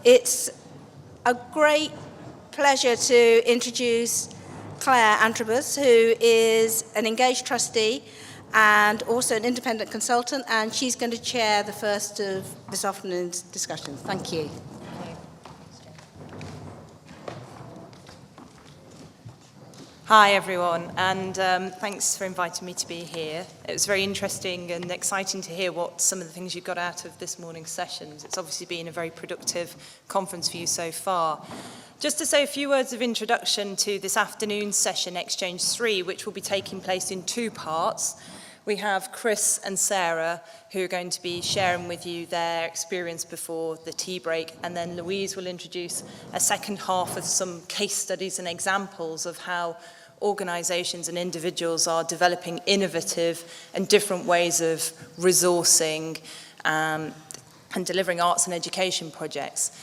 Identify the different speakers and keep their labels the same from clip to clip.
Speaker 1: It's a great pleasure to introduce Claire Antrobus, who is an engaged trustee and also an independent consultant, and she's going to chair the first of this afternoon's discussions. Thank you.
Speaker 2: Hi everyone, and thanks for inviting me to be here. It was very interesting and exciting to hear what some of the things you got out of this morning's sessions. It's obviously been a very productive conference for you so far. Just to say a few words of introduction to this afternoon's session, Exchange 3, which will be taking place in two parts. We have Chris and Sarah, who are going to be sharing with you their experience before the tea break, and then Louise will introduce a second half with some case studies and examples of how organisations and individuals are developing innovative and different ways of resourcing and delivering arts and education projects.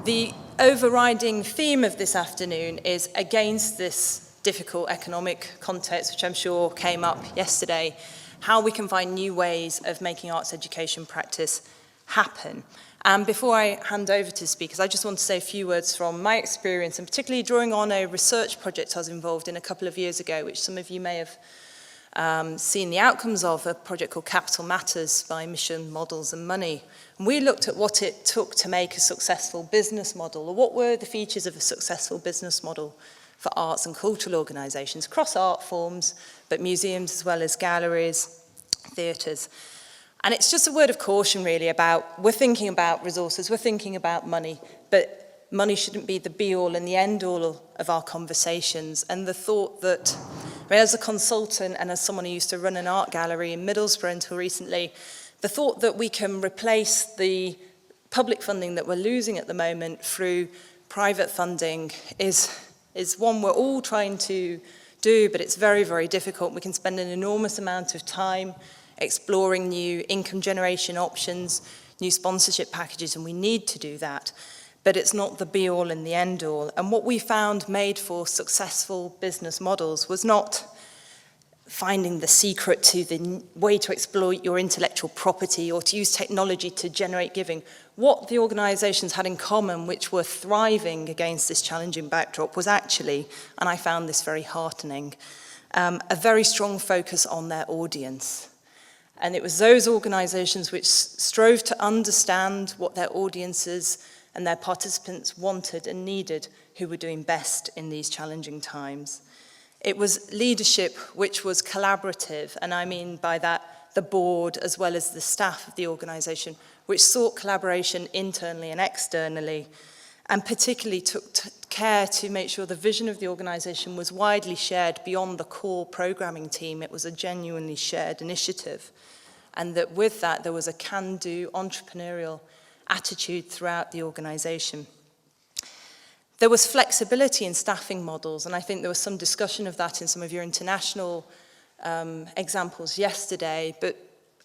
Speaker 2: The overriding theme of this afternoon is against this difficult economic context, which I'm sure came up yesterday, how we can find new ways of making arts education practice happen. And before I hand over to speakers, I just want to say a few words from my experience, and particularly drawing on a research project I was involved in a couple of years ago, which some of you may have seen the outcomes of, a project called Capital Matters by Mission, Models and Money. And we looked at what it took to make a successful business model, or what were the features of a successful business model for arts and cultural organisations across art forms, but museums as well as galleries, theatres. And it's just a word of caution really about, we're thinking about resources, we're thinking about money, but money shouldn't be the be-all and the end-all of our conversations. And the thought that, as a consultant and as someone who used to run an art gallery in Middlesbrough until recently, the thought that we can replace the public funding that we're losing at the moment through private funding is one we're all trying to do, but it's very, very difficult. We can spend an enormous amount of time exploring new income generation options, new sponsorship packages, and we need to do that. But it's not the be-all and the end-all. And what we found made for successful business models was not finding the secret to the way to exploit your intellectual property or to use technology to generate giving. What the organisations had in common, which were thriving against this challenging backdrop, was actually, and I found this very heartening, a very strong focus on their audience. And it was those organisations which strove to understand what their audiences and their participants wanted and needed who were doing best in these challenging times. It was leadership which was collaborative, and I mean by that the board as well as the staff of the organisation, which sought collaboration internally and externally, and particularly took care to make sure the vision of the organisation was widely shared beyond the core programming team. It was a genuinely shared initiative, and that with that there was a can-do entrepreneurial attitude throughout the organisation. There was flexibility in staffing models, and I think there was some discussion of that in some of your international examples yesterday, but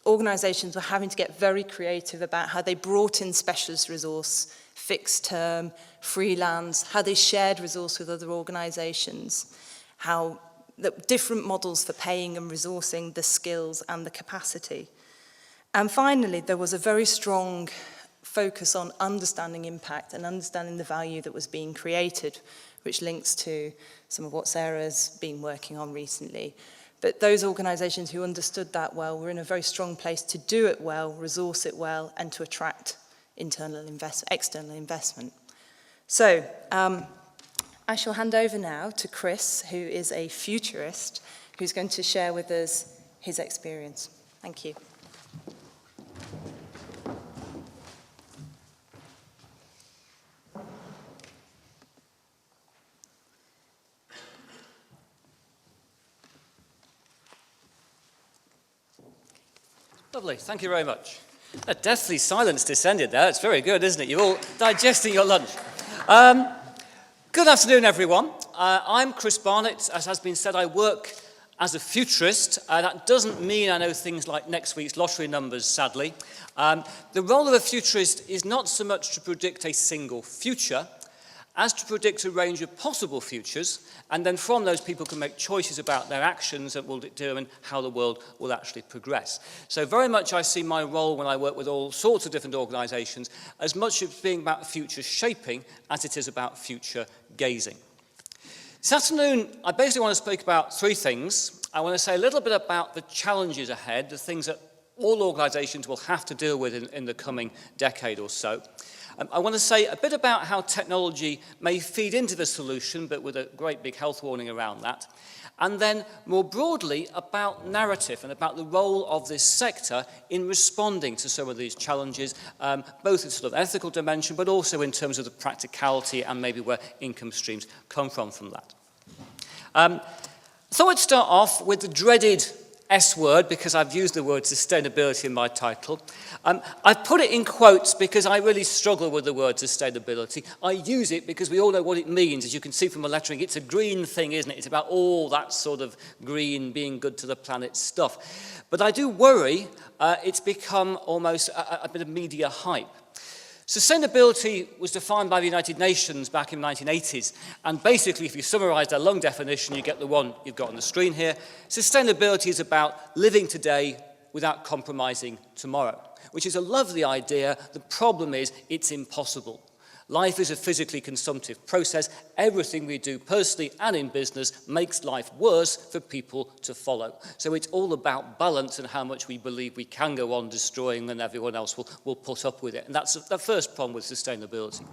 Speaker 2: organisations were having to get very creative about how they brought in specialist resource, fixed term, freelance, how they shared resource with other organisations, how the different models for paying and resourcing the skills and the capacity. And finally, there was a very strong focus on understanding impact and understanding the value that was being created, which links to some of what Sarah's been working on recently. But those organisations who understood that well were in a very strong place to do it well, resource it well, and to attract external investment. So I shall hand over now to Chris, who is a futurist, who's going to share with us his experience. Thank you.
Speaker 3: Lovely, thank you very much. A deathly silence descended there. It's very good, isn't it? You're all digesting your lunch. Good afternoon, everyone. I'm Chris Barnett. As has been said, I work as a futurist. That doesn't mean I know things like next week's lottery numbers, sadly. The role of a futurist is not so much to predict a single future as to predict a range of possible futures, and then from those people can make choices about their actions that will determine how the world will actually progress. So very much I see my role when I work with all sorts of different organisations as much as being about future shaping as it is about future gazing. This afternoon, I basically want to speak about three things. I want to say a little bit about the challenges ahead, the things that all organisations will have to deal with in the coming decade or so. I want to say a bit about how technology may feed into the solution, but with a great big health warning around that. And then more broadly about narrative and about the role of this sector in responding to some of these challenges, both in sort of ethical dimension, but also in terms of the practicality and maybe where income streams come from that. So I'd start off with the dreaded S word, because I've used the word sustainability in my title. I've put it in quotes because I really struggle with the word sustainability. I use it because we all know what it means. As you can see from the lettering, it's a green thing, isn't it? It's about all that sort of green, being good to the planet stuff. But I do worry it's become almost a bit of media hype. Sustainability was defined by the United Nations back in the 1980s, and basically if you summarise their long definition, you get the one you've got on the screen here. Sustainability is about living today without compromising tomorrow, which is a lovely idea. The problem is it's impossible. Life is a physically consumptive process. Everything we do personally and in business makes life worse for people to follow. So it's all about balance and how much we believe we can go on destroying and everyone else will put up with it. And that's the first problem with sustainability.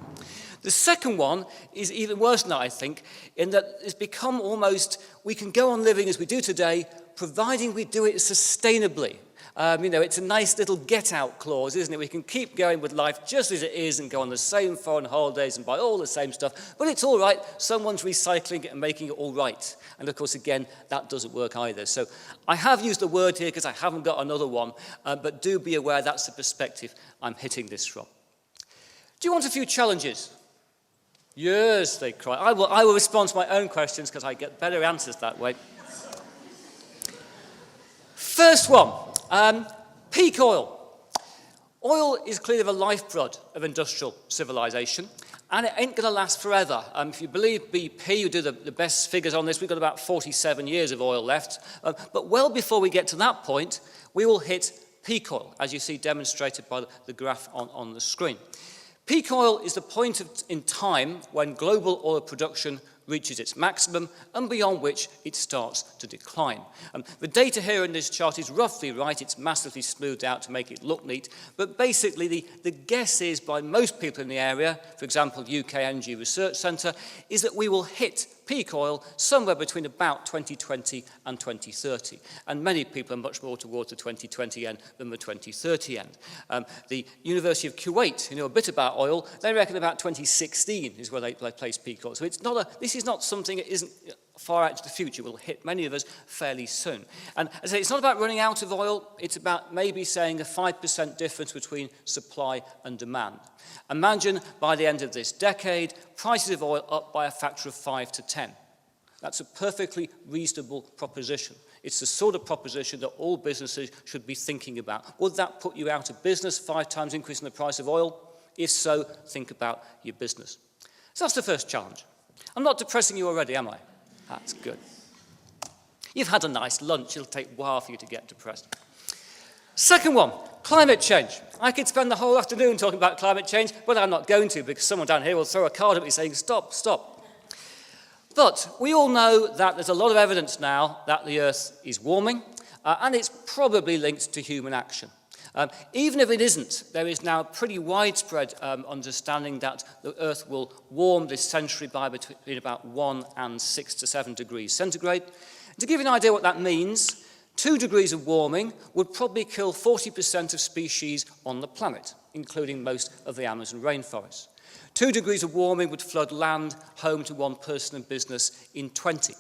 Speaker 3: The second one is even worse than that, I think, in that it's become almost, we can go on living as we do today, providing we do it sustainably. It's a nice little get-out clause, isn't it? We can keep going with life just as it is and go on the same foreign holidays and buy all the same stuff, but it's all right. Someone's recycling it and making it all right. And of course, again, that doesn't work either. So I have used the word here because I haven't got another one, but do be aware that's the perspective I'm hitting this from. Do you want a few challenges? Yes, they cry. I will respond to my own questions because I get better answers that way. First one. Peak oil. Oil is clearly the lifeblood of industrial civilization, and it ain't going to last forever. If you believe BP, who do the best figures on this, we've got about 47 years of oil left. But well before we get to that point, we will hit peak oil, as you see demonstrated by the graph on the screen. Peak oil is the point in time when global oil production reaches its maximum and beyond which it starts to decline. The data here in this chart is roughly right. It's massively smoothed out to make it look neat. But basically, the guess is by most people in the area, for example, UK Energy Research Centre, is that we will hit peak oil somewhere between about 2020 and 2030. And many people are much more towards the 2020 end than the 2030 end. The University of Kuwait, who know a bit about oil, they reckon about 2016 is where they place peak oil. So this is not something that isn't far out to the future. Will hit many of us fairly soon. And as I say, it's not about running out of oil. It's about maybe saying a 5% difference between supply and demand. Imagine by the end of this decade, prices of oil up by a factor of 5 to 10. That's a perfectly reasonable proposition. It's the sort of proposition that all businesses should be thinking about. Would that put you out of business, 5 times increase in the price of oil? If so, think about your business. So that's the first challenge. I'm not depressing you already, am I? That's good. You've had a nice lunch. It'll take a while for you to get depressed. Second one, climate change. I could spend the whole afternoon talking about climate change, but I'm not going to because someone down here will throw a card at me saying, stop, stop. But we all know that there's a lot of evidence now that the Earth is warming, and it's probably linked to human action. Even if it isn't, there is now pretty widespread understanding that the Earth will warm this century by between about 1 and 6 to 7 degrees centigrade. To give you an idea what that means, 2 degrees of warming would probably kill 40% of species on the planet, including most of the Amazon rainforest. 2 degrees of warming would flood land home to one person and business in 20.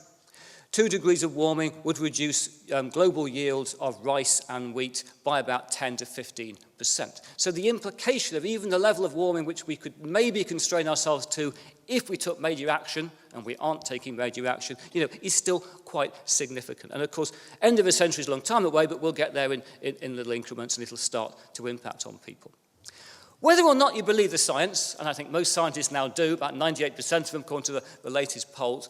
Speaker 3: 2 degrees of warming would reduce global yields of rice and wheat by about 10 to 15%. So the implication of even the level of warming which we could maybe constrain ourselves to if we took major action, and we aren't taking major action, is still quite significant. And of course, end of a century is a long time away, but we'll get there in little increments and it'll start to impact on people. Whether or not you believe the science, and I think most scientists now do, about 98% of them according to the latest polls,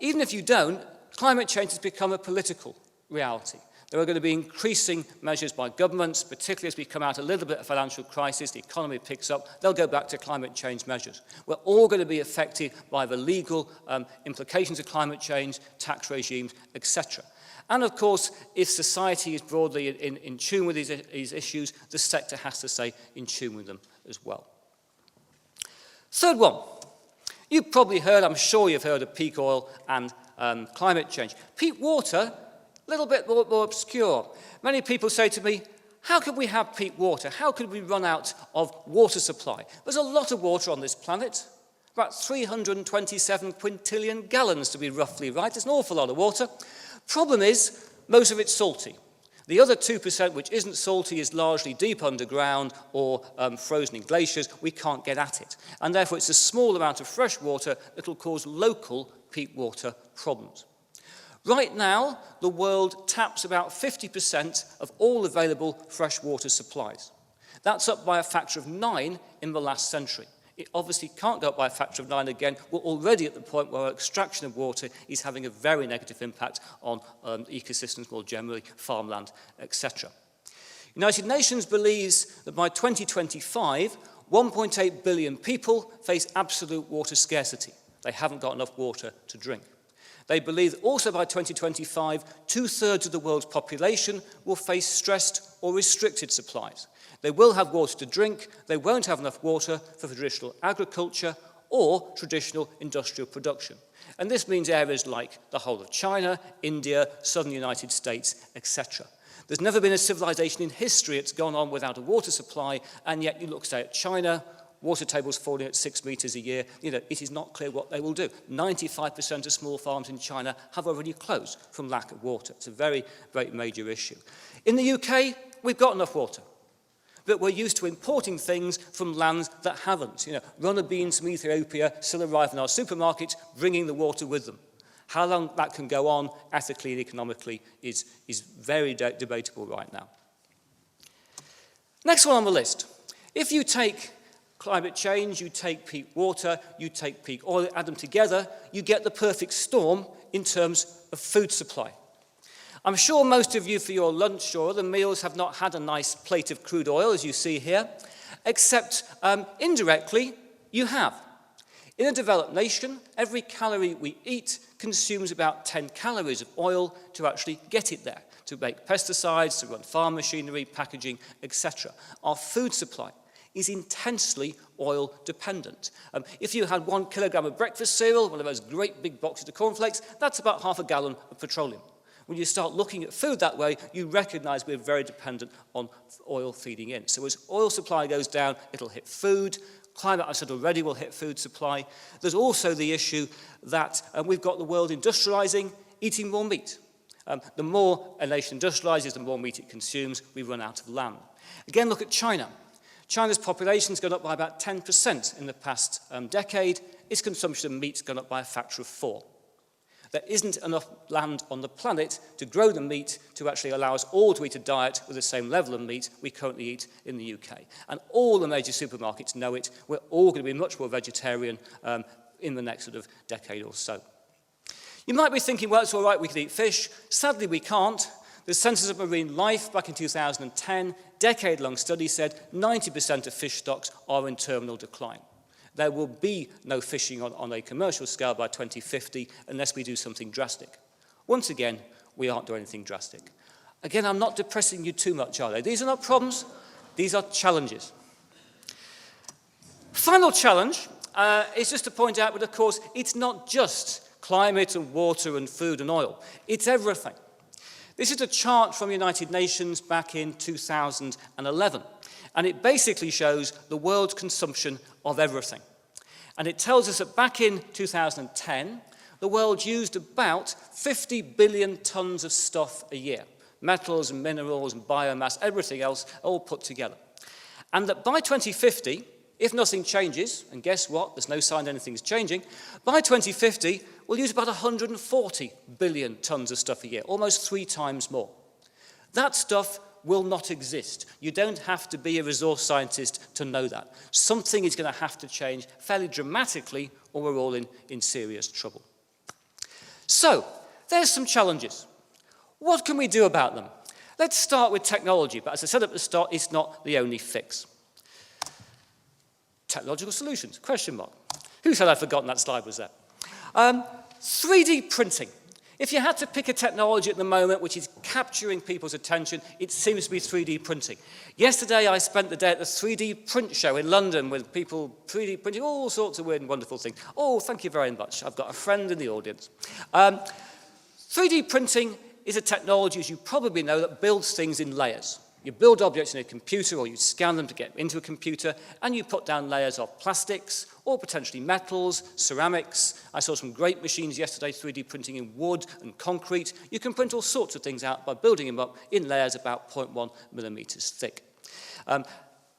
Speaker 3: even if you don't, climate change has become a political reality. There are going to be increasing measures by governments, particularly as we come out a little bit of financial crisis, the economy picks up, they'll go back to climate change measures. We're all going to be affected by the legal implications of climate change, tax regimes, etc. And of course, if society is broadly in tune with these issues, the sector has to stay in tune with them as well. Third one. You've probably heard, I'm sure you've heard of peak oil and climate change. Peak water, a little bit more obscure. Many people say to me, how could we have peak water? How could we run out of water supply? There's a lot of water on this planet, about 327 quintillion gallons to be roughly right. It's an awful lot of water. Problem is, most of it's salty. The other 2%, which isn't salty, is largely deep underground or frozen in glaciers. We can't get at it. And therefore, it's a small amount of fresh water that will cause local peak water problems. Right now, the world taps about 50% of all available freshwater supplies. That's up by a factor of 9 in the last century. It obviously can't go up by a factor of 9 again. We're already at the point where extraction of water is having a very negative impact on ecosystems more generally, farmland, etc. United Nations believes that by 2025, 1.8 billion people face absolute water scarcity. They haven't got enough water to drink. They believe that also by 2025, 2/3 of the world's population will face stressed or restricted supplies. They will have water to drink, they won't have enough water for traditional agriculture or traditional industrial production. And this means areas like the whole of China, India, southern United States, etc. There's never been a civilization in history that's gone on without a water supply, and yet you look, say, at China, water tables falling at 6 meters a year. You know, it is not clear what they will do. 95% of small farms in China have already closed from lack of water. It's a very, very major issue. In the UK, we've got enough water, but we're used to importing things from lands that haven't. You know, runner beans from Ethiopia still arrive in our supermarkets, bringing the water with them. How long that can go on, ethically and economically, is very debatable right now. Next one on the list. If you take climate change, you take peak water, you take peak oil, add them together, you get the perfect storm in terms of food supply. I'm sure most of you for your lunch or other meals have not had a nice plate of crude oil, as you see here, except indirectly you have. In a developed nation, every calorie we eat consumes about 10 calories of oil to actually get it there, to make pesticides, to run farm machinery, packaging, etc. Our food supply is intensely oil dependent. If you had 1 kilogram of breakfast cereal, one of those great big boxes of cornflakes, that's about half a gallon of petroleum. When you start looking at food that way, you recognize we're very dependent on oil feeding in. So as oil supply goes down, it'll hit food. Climate, I said already, will hit food supply. There's also the issue that we've got the world industrializing, eating more meat. The more a nation industrializes, the more meat it consumes, we run out of land. Again, look at China. China's population has gone up by about 10% in the past decade. Its consumption of meat's gone up by a factor of 4. There isn't enough land on the planet to grow the meat to actually allow us all to eat a diet with the same level of meat we currently eat in the UK. And all the major supermarkets know it. We're all going to be much more vegetarian in the next sort of decade or so. You might be thinking, well, it's all right, we can eat fish. Sadly, we can't. The Census of Marine Life back in 2010, decade-long study said 90% of fish stocks are in terminal decline. There will be no fishing on a commercial scale by 2050 unless we do something drastic. Once again, we aren't doing anything drastic. Again, I'm not depressing you too much, are they? These are not problems, these are challenges. Final challenge is just to point out that, of course, it's not just climate and water and food and oil. It's everything. This is a chart from the United Nations back in 2011, and it basically shows the world's consumption of everything. And it tells us that back in 2010, the world used about 50 billion tons of stuff a year, metals and minerals and biomass, everything else, all put together. And that by 2050, if nothing changes, and guess what, there's no sign anything's changing, by 2050, we'll use about 140 billion tons of stuff a year, almost 3 times more. That stuff will not exist. You don't have to be a resource scientist to know that. Something is going to have to change fairly dramatically or we're all in serious trouble. So, there's some challenges. What can we do about them? Let's start with technology, but as I said at the start, it's not the only fix. Technological solutions, question mark. Who said I'd forgotten that slide was there? 3D printing. If you had to pick a technology at the moment which is capturing people's attention, it seems to be 3D printing. Yesterday I spent the day at the 3D print show in London with people 3D printing all sorts of weird and wonderful things. Oh, thank you very much. I've got a friend in the audience. 3D printing is a technology, as you probably know, that builds things in layers. You build objects in a computer or you scan them to get into a computer and you put down layers of plastics or potentially metals, ceramics. I saw some great machines yesterday 3D printing in wood and concrete. You can print all sorts of things out by building them up in layers about 0.1 millimeters thick.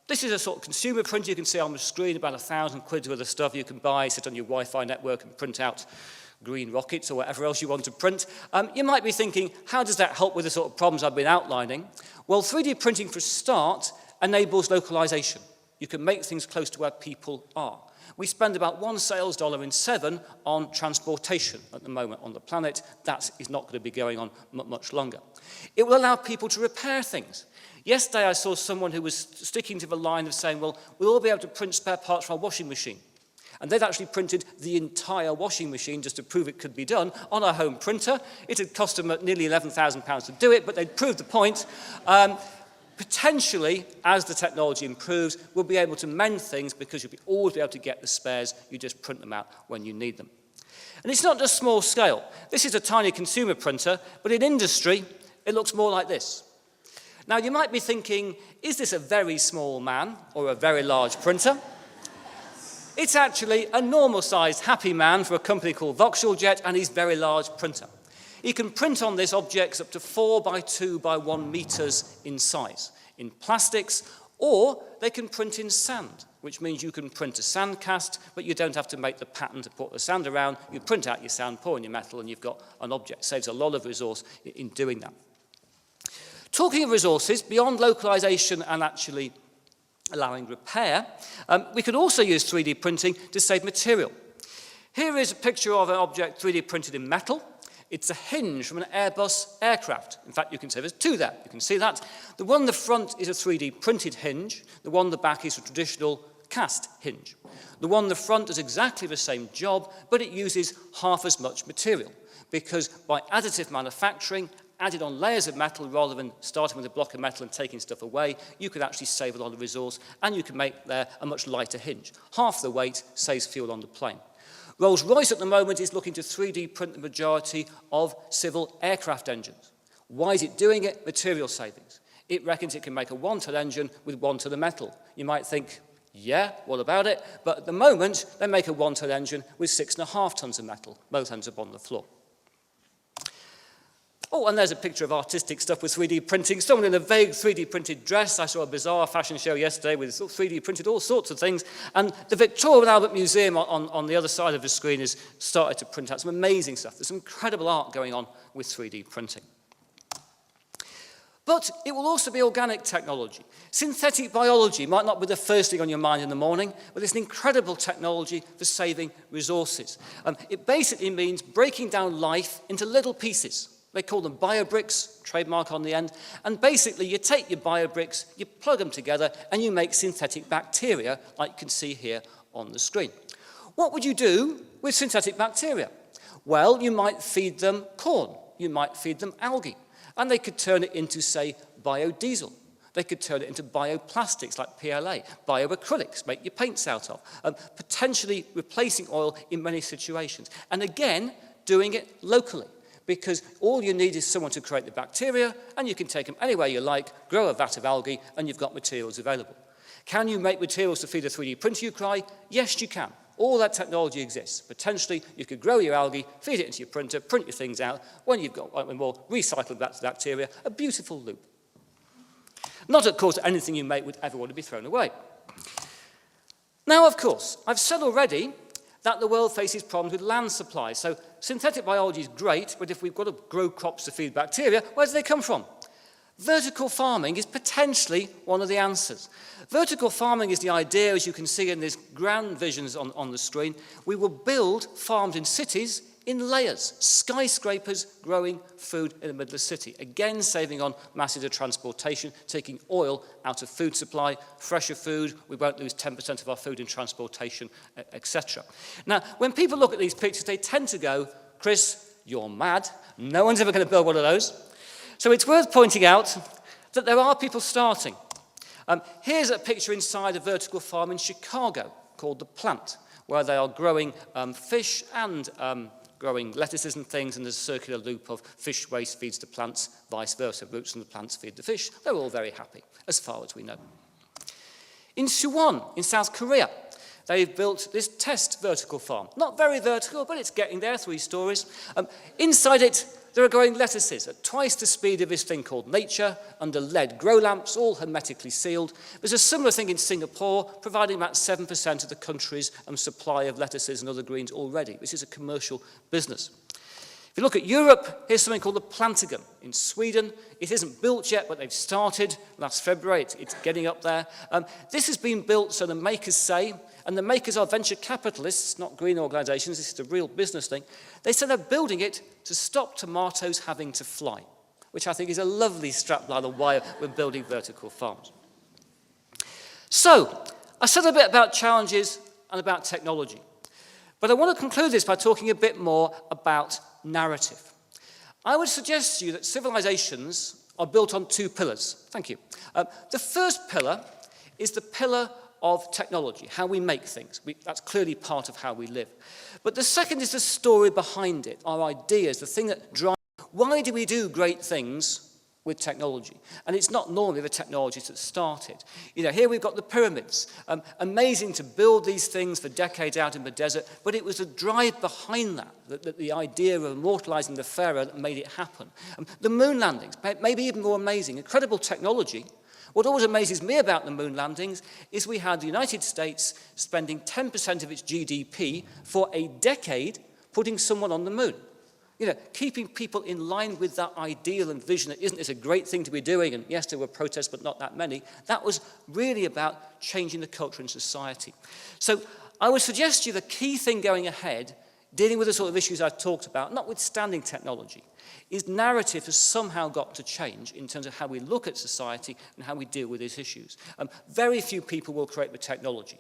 Speaker 3: This is a sort of consumer printer you can see on the screen, about £1,000 worth of stuff you can buy, sit on your Wi-Fi network and print out green rockets or whatever else you want to print. You might be thinking, how does that help with the sort of problems I've been outlining? Well, 3D printing, for a start, enables localization. You can make things close to where people are. We spend about $1 sales dollar in 7 on transportation at the moment on the planet. That is not going to be going on much longer. It will allow people to repair things. Yesterday I saw someone who was sticking to the line of saying, well, we'll all be able to print spare parts for our washing machine. And they'd actually printed the entire washing machine just to prove it could be done on a home printer. It had cost them nearly £11,000 to do it, but they'd proved the point. Potentially, as the technology improves, we'll be able to mend things because you'll always be able to get the spares. You just print them out when you need them. And it's not just small scale. This is a tiny consumer printer, but in industry, it looks more like this. Now, you might be thinking, is this a very small man or a very large printer? It's actually a normal-sized happy man for a company called Vauxhall Jet and his very large printer. He can print on this objects up to 4 by 2 by 1 meters in size, in plastics, or they can print in sand, which means you can print a sand cast, but you don't have to make the pattern to put the sand around. You print out your sand, pour in your metal, and you've got an object. Saves a lot of resource in doing that. Talking of resources, beyond localization and actually allowing repair, we can also use 3D printing to save material. Here is a picture of an object 3D printed in metal. It's a hinge from an Airbus aircraft. In fact, you can see there's 2 there. You can see that. The one in the front is a 3D printed hinge. The one in the back is a traditional cast hinge. The one in the front does exactly the same job, but it uses half as much material, because by additive manufacturing, added on layers of metal rather than starting with a block of metal and taking stuff away, you could actually save a lot of resource, and you can make there a much lighter hinge. Half the weight saves fuel on the plane. Rolls-Royce at the moment is looking to 3D print the majority of civil aircraft engines. Why is it doing it? Material savings. It reckons it can make a 1-ton engine with 1 ton of metal. You might think, yeah, what about it? But at the moment, they make a 1-ton engine with 6.5 tons of metal. Both ends up on the floor. Oh, and there's a picture of artistic stuff with 3D printing. Someone in a vague 3D printed dress. I saw a bizarre fashion show yesterday with 3D printed all sorts of things. And the Victoria and Albert Museum on the other side of the screen has started to print out some amazing stuff. There's some incredible art going on with 3D printing. But it will also be organic technology. Synthetic biology might not be the first thing on your mind in the morning, but it's an incredible technology for saving resources. It basically means breaking down life into little pieces. They call them biobricks, trademark on the end, and basically you take your biobricks, you plug them together, and you make synthetic bacteria, like you can see here on the screen. What would you do with synthetic bacteria? Well, you might feed them corn, you might feed them algae, and they could turn it into, say, biodiesel. They could turn it into bioplastics like PLA, bioacrylics, make your paints out of, potentially replacing oil in many situations. And again, doing it locally, because all you need is someone to create the bacteria, and you can take them anywhere you like, grow a vat of algae, and you've got materials available. Can you make materials to feed a 3D printer, you cry? Yes, you can. All that technology exists. Potentially, you could grow your algae, feed it into your printer, print your things out. When you've got more recycled bacteria, a beautiful loop. Not, of course, anything you make would ever want to be thrown away. Now, of course, I've said already that the world faces problems with land supply. So synthetic biology is great, but if we've got to grow crops to feed bacteria, where do they come from? vertical farming is potentially one of the answers. Vertical farming is the idea, as you can see in these grand visions on the screen. We will build farms in cities in layers, skyscrapers growing food in the middle of the city. Again, saving on masses of transportation, taking oil out of food supply, fresher food, we won't lose 10% of our food in transportation, etc. Now, when people look at these pictures, they tend to go, Chris, you're mad. No one's ever going to build one of those. So it's worth pointing out that there are people starting. Here's a picture inside a vertical farm in Chicago called The Plant, where they are growing fish and growing lettuces and things, and there's a circular loop of fish waste feeds the plants, vice versa. Roots from the plants feed the fish. They're all very happy, as far as we know. In Suwon, in South Korea, they've built this test vertical farm. Not very vertical, but it's getting there, 3 stories. Inside it, there are growing lettuces at twice the speed of this thing called nature, under LED grow lamps, all hermetically sealed. There's a similar thing in Singapore, providing about 7% of the country's supply of lettuces and other greens already. This is a commercial business. If you look at Europe, here's something called the Plantagon in Sweden. It isn't built yet, but they've started last February. It's getting up there. This has been built, so the makers say, and the makers are venture capitalists, not green organizations, this is a real business thing. They say they're building it to stop tomatoes having to fly, which I think is a lovely strapline of why we're building vertical farms. So, I said a bit about challenges and about technology, but I want to conclude this by talking a bit more about narrative. I would suggest to you that civilizations are built on 2 pillars. Thank you. The first pillar is the pillar of technology, how we make things. That's clearly part of how we live. But the second is the story behind it, our ideas, the thing that drives. Why do we do great things with technology? And it's not normally the technologies that started. You know, here we've got the pyramids. Amazing to build these things for decades out in the desert, but it was the drive behind that the idea of immortalizing the pharaoh that made it happen. The moon landings, maybe even more amazing, incredible technology. What always amazes me about the moon landings is we had the United States spending 10% of its GDP for a decade putting someone on the moon. You know, keeping people in line with that ideal and vision that isn't this a great thing to be doing, and yes, there were protests, but not that many. That was really about changing the culture in society. So I would suggest to you the key thing going ahead, dealing with the sort of issues I've talked about, notwithstanding technology, is narrative has somehow got to change in terms of how we look at society and how we deal with these issues. Very few people will create the technology.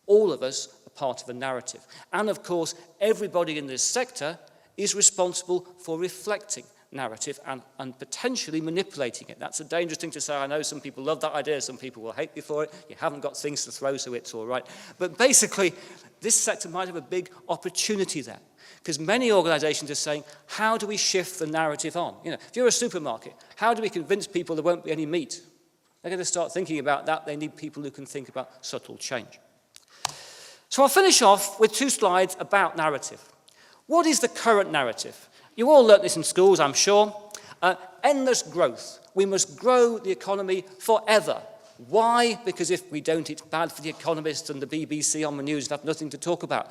Speaker 3: All of us are part of a narrative. And of course, everybody in this sector is responsible for reflecting narrative and potentially manipulating it. That's a dangerous thing to say. I know some people love that idea, some people will hate you for it. You haven't got things to throw, so it's all right. But basically, this sector might have a big opportunity there. Because many organizations are saying, how do we shift the narrative on? You know, if you're a supermarket, how do we convince people there won't be any meat? They're going to start thinking about that. They need people who can think about subtle change. So I'll finish off with 2 slides about narrative. What is the current narrative? You all learnt this in schools, I'm sure. Endless growth. We must grow the economy forever. Why? Because if we don't, it's bad for the economists and the BBC on the news have nothing to talk about.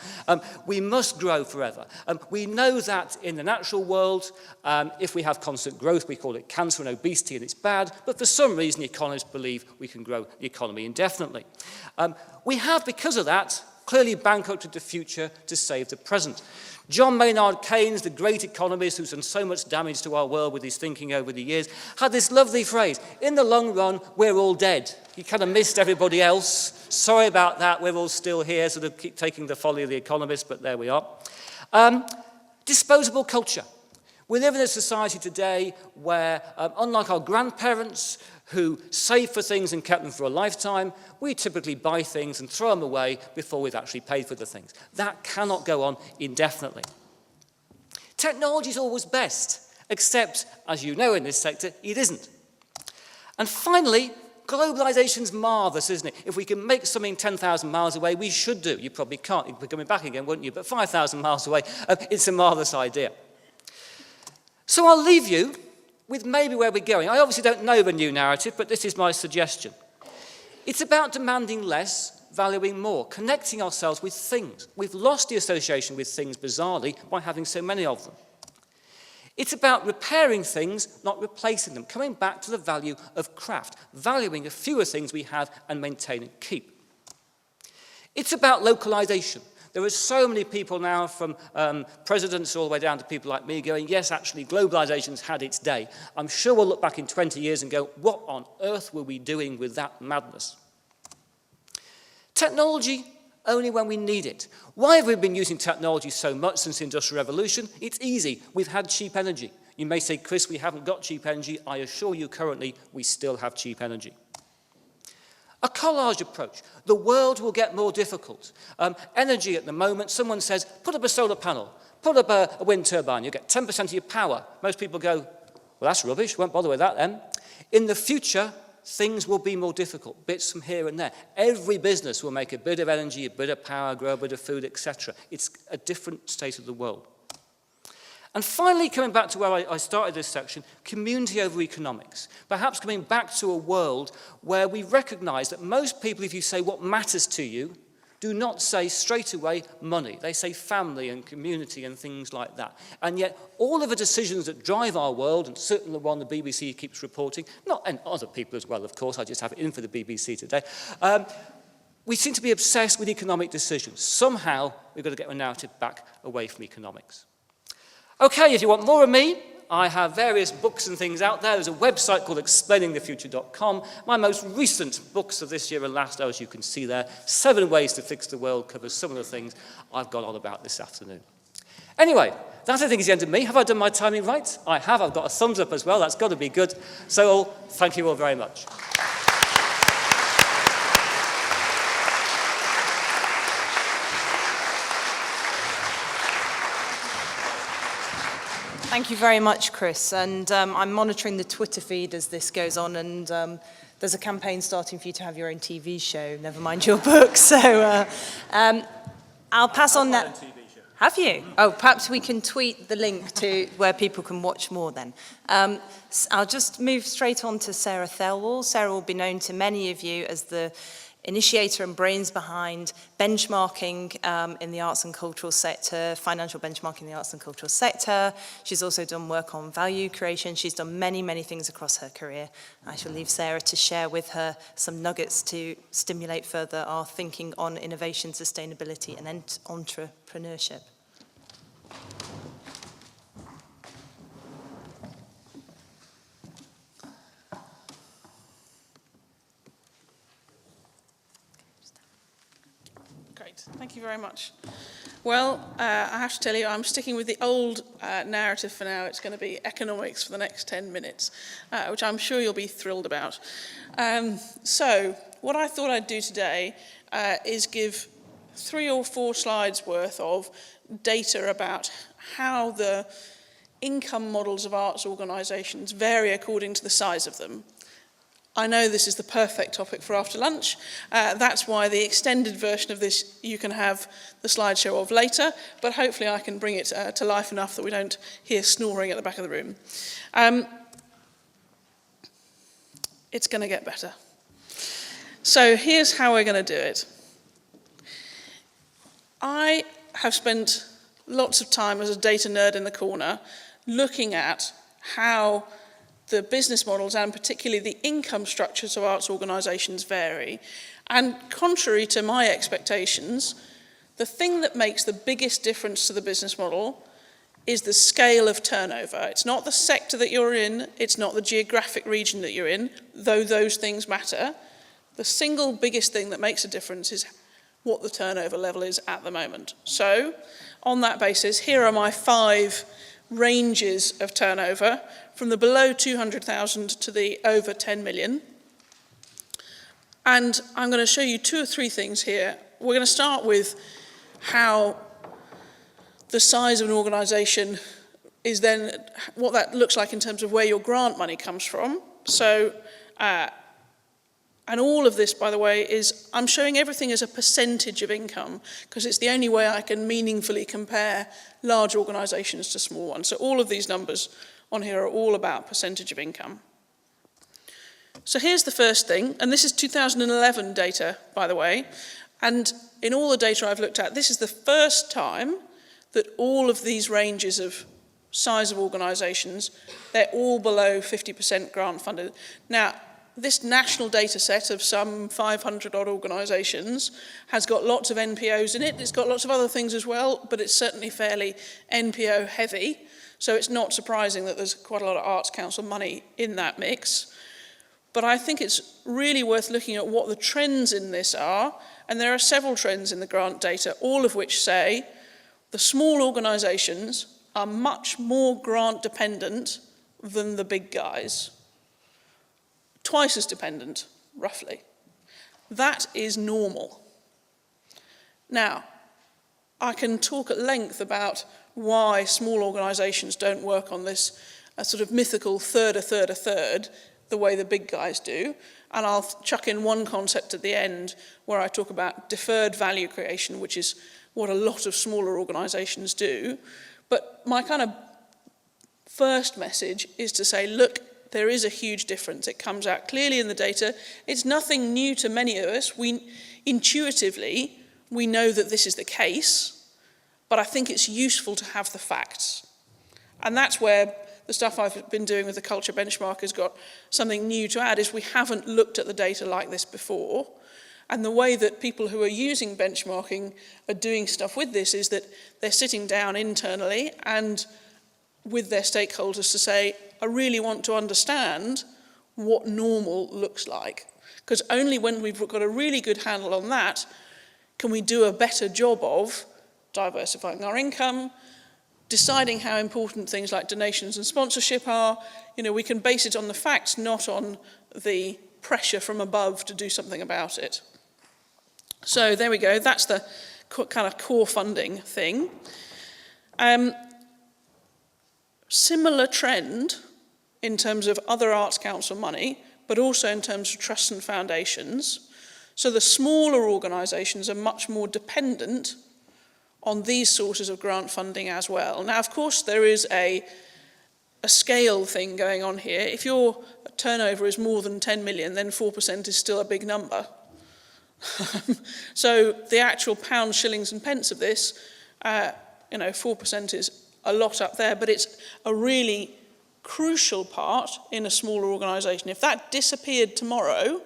Speaker 3: We must grow forever. We know that in the natural world, if we have constant growth, we call it cancer and obesity, and it's bad. But for some reason, the economists believe we can grow the economy indefinitely. We have, because of that, clearly bankrupted the future to save the present. John Maynard Keynes, the great economist who's done so much damage to our world with his thinking over the years, had this lovely phrase, in the long run, we're all dead. He kind of missed everybody else. Sorry about that, we're all still here, sort of keep taking the folly of the economist, but there we are. Disposable culture. We live in a society today where, unlike our grandparents who saved for things and kept them for a lifetime, we typically buy things and throw them away before we've actually paid for the things. That cannot go on indefinitely. Technology is always best, except, as you know in this sector, it isn't. And finally, globalization's marvelous, isn't it? If we can make something 10,000 miles away, we should do. You probably can't. You'd be coming back again, wouldn't you? But 5,000 miles away, it's a marvelous idea. So I'll leave you with maybe where we're going. I obviously don't know the new narrative, but this is my suggestion. It's about demanding less, valuing more, connecting ourselves with things. We've lost the association with things, bizarrely, by having so many of them. It's about repairing things, not replacing them, coming back to the value of craft, valuing the fewer things we have and maintain and keep. It's about localization. There are so many people now, from presidents all the way down to people like me, going, yes, actually, globalization's had its day. I'm sure we'll look back in 20 years and go, what on earth were we doing with that madness? Technology, only when we need it. Why have we been using technology so much since the Industrial Revolution? It's easy. We've had cheap energy. You may say, Chris, we haven't got cheap energy. I assure you, currently, we still have cheap energy. A collage approach. The world will get more difficult. Energy at the moment, someone says, put up a solar panel, put up a wind turbine, you'll get 10% of your power. Most people go, well, that's rubbish, won't bother with that then. In the future, things will be more difficult, bits from here and there. Every business will make a bit of energy, a bit of power, grow a bit of food, etc. It's a different state of the world. And finally, coming back to where I started this section, community over economics. Perhaps coming back to a world where we recognize that most people, if you say what matters to you, do not say straight away money. They say family and community and things like that. And yet, all of the decisions that drive our world, and certainly the one the BBC keeps reporting, and other people as well, of course, I just have it in for the BBC today, we seem to be obsessed with economic decisions. Somehow, we've got to get the narrative back away from economics. Okay, if you want more of me, I have various books and things out there. There's a website called explainingthefuture.com. My most recent books of this year and last, as you can see there, 7 Ways to Fix the World, covers some of the things I've got on about this afternoon. Anyway, that I think is the end of me. Have I done my timing right? I have. I've got a thumbs up as well. That's got to be good. So, thank you all very much.
Speaker 2: Thank you very much, Chris. And I'm monitoring the Twitter feed as this goes on, and there's a campaign starting for you to have your own TV show, never mind your book. So I'll pass on that. Have you? Oh, perhaps we can tweet the link to where people can watch more then. I'll just move straight on to Sarah Thelwall. Sarah will be known to many of you as the initiator and brains behind benchmarking in the arts and cultural sector, financial benchmarking in the arts and cultural sector. She's also done work on value creation. She's done many, many things across her career. I shall leave Sarah to share with her some nuggets to stimulate further our thinking on innovation, sustainability, and entrepreneurship.
Speaker 4: Thank you very much. Well, I have to tell you, I'm sticking with the old narrative for now. It's going to be economics for the next 10 minutes, which I'm sure you'll be thrilled about. So, what I thought I'd do today is give 3 or 4 slides worth of data about how the income models of arts organisations vary according to the size of them. I know this is the perfect topic for after lunch. That's why the extended version of this you can have the slideshow of later, but hopefully I can bring it to life enough that we don't hear snoring at the back of the room. It's going to get better. So here's how we're going to do it. I have spent lots of time as a data nerd in the corner looking at how the business models and particularly the income structures of arts organisations vary. And contrary to my expectations, the thing that makes the biggest difference to the business model is the scale of turnover. It's not the sector that you're in, it's not the geographic region that you're in, though those things matter. The single biggest thing that makes a difference is what the turnover level is at the moment. So, on that basis, here are my 5 ranges of turnover, from the below 200,000 to the over 10 million. And I'm going to show you 2 or 3 things here. We're going to start with how the size of an organisation is then, what that looks like in terms of where your grant money comes from. So, and all of this, by the way, is I'm showing everything as a percentage of income, because it's the only way I can meaningfully compare large organisations to small ones. So all of these numbers on here are all about percentage of income. So here's the first thing, and this is 2011 data, by the way, and in all the data I've looked at, this is the first time that all of these ranges of size of organisations, they're all below 50% grant funded. Now, this national data set of some 500 odd organisations has got lots of NPOs in it. It's got lots of other things as well, but it's certainly fairly NPO heavy. So it's not surprising that there's quite a lot of Arts Council money in that mix. But I think it's really worth looking at what the trends in this are. And there are several trends in the grant data, all of which say the small organisations are much more grant dependent than the big guys. Twice as dependent, roughly. That is normal. Now, I can talk at length about why small organisations don't work on this sort of mythical third, the way the big guys do. And I'll chuck in one concept at the end where I talk about deferred value creation, which is what a lot of smaller organisations do. But my kind of first message is to say, look, there is a huge difference. It comes out clearly in the data. It's nothing new to many of us. Intuitively, we know that this is the case, but I think it's useful to have the facts. And that's where the stuff I've been doing with the culture benchmark has got something new to add, is we haven't looked at the data like this before. And the way that people who are using benchmarking are doing stuff with this is that they're sitting down internally and with their stakeholders to say, I really want to understand what normal looks like. Because only when we've got a really good handle on that can we do a better job of diversifying our income, deciding how important things like donations and sponsorship are. You know, we can base it on the facts, not on the pressure from above to do something about it. So there we go. That's the kind of core funding thing. Similar trend in terms of other Arts Council money, but also in terms of trusts and foundations. So the smaller organisations are much more dependent on these sources of grant funding as well. Now, of course, there is a scale thing going on here. If your turnover is more than 10 million, then 4% is still a big number. So the actual pounds, shillings and pence of this, 4% is a lot up there, but it's a really crucial part in a smaller organisation. If that disappeared tomorrow,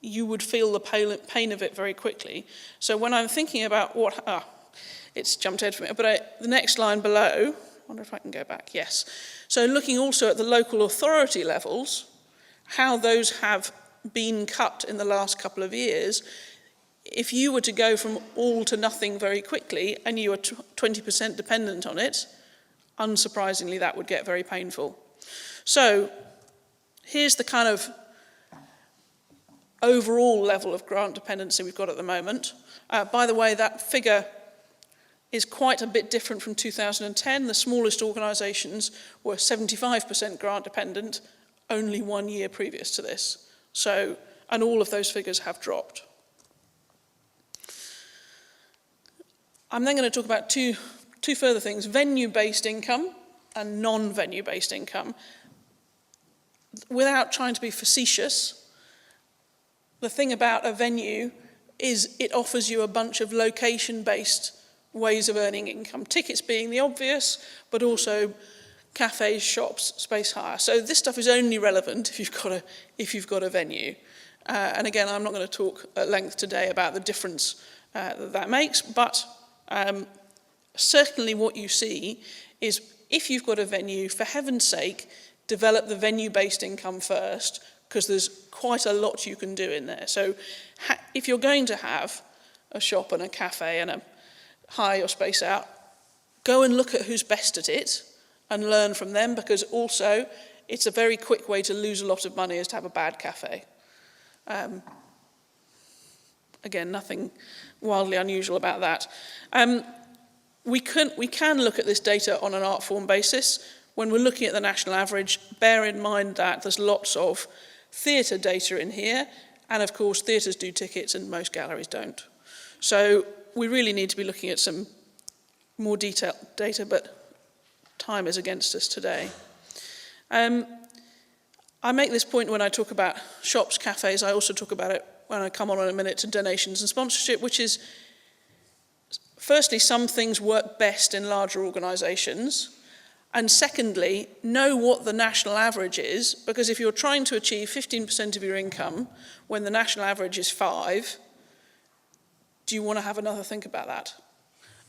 Speaker 4: you would feel the pain of it very quickly. So when I'm thinking about it's jumped ahead for me, but the next line below, I wonder if I can go back, yes. So looking also at the local authority levels, how those have been cut in the last couple of years. If you were to go from all to nothing very quickly and you were 20% dependent on it, unsurprisingly that would get very painful. So here's the kind of overall level of grant dependency we've got at the moment. By the way, that figure is quite a bit different from 2010. The smallest organisations were 75% grant dependent only 1 year previous to this. So, and all of those figures have dropped. I'm then going to talk about two further things, venue-based income and non-venue-based income. Without trying to be facetious, the thing about a venue is it offers you a bunch of location-based ways of earning income. Tickets being the obvious, but also cafes, shops, space hire. So this stuff is only relevant if you've got a venue. And again, I'm not going to talk at length today about the difference that makes, but certainly what you see is if you've got a venue, for heaven's sake, develop the venue-based income first, because there's quite a lot you can do in there. So if you're going to have a shop and a cafe and a hire your space out, go and look at who's best at it and learn from them, because also it's a very quick way to lose a lot of money is to have a bad cafe. Again, nothing wildly unusual about that. We can look at this data on an art form basis. When we're looking at the national average, bear in mind that there's lots of theatre data in here, and of course theatres do tickets and most galleries don't. So we really need to be looking at some more detailed data, but time is against us today. I make this point when I talk about shops, cafes. I also talk about it when I come on in a minute to donations and sponsorship, which is, firstly, some things work best in larger organisations, And secondly, know what the national average is, because if you're trying to achieve 15% of your income when the national average is 5, do you want to have another think about that?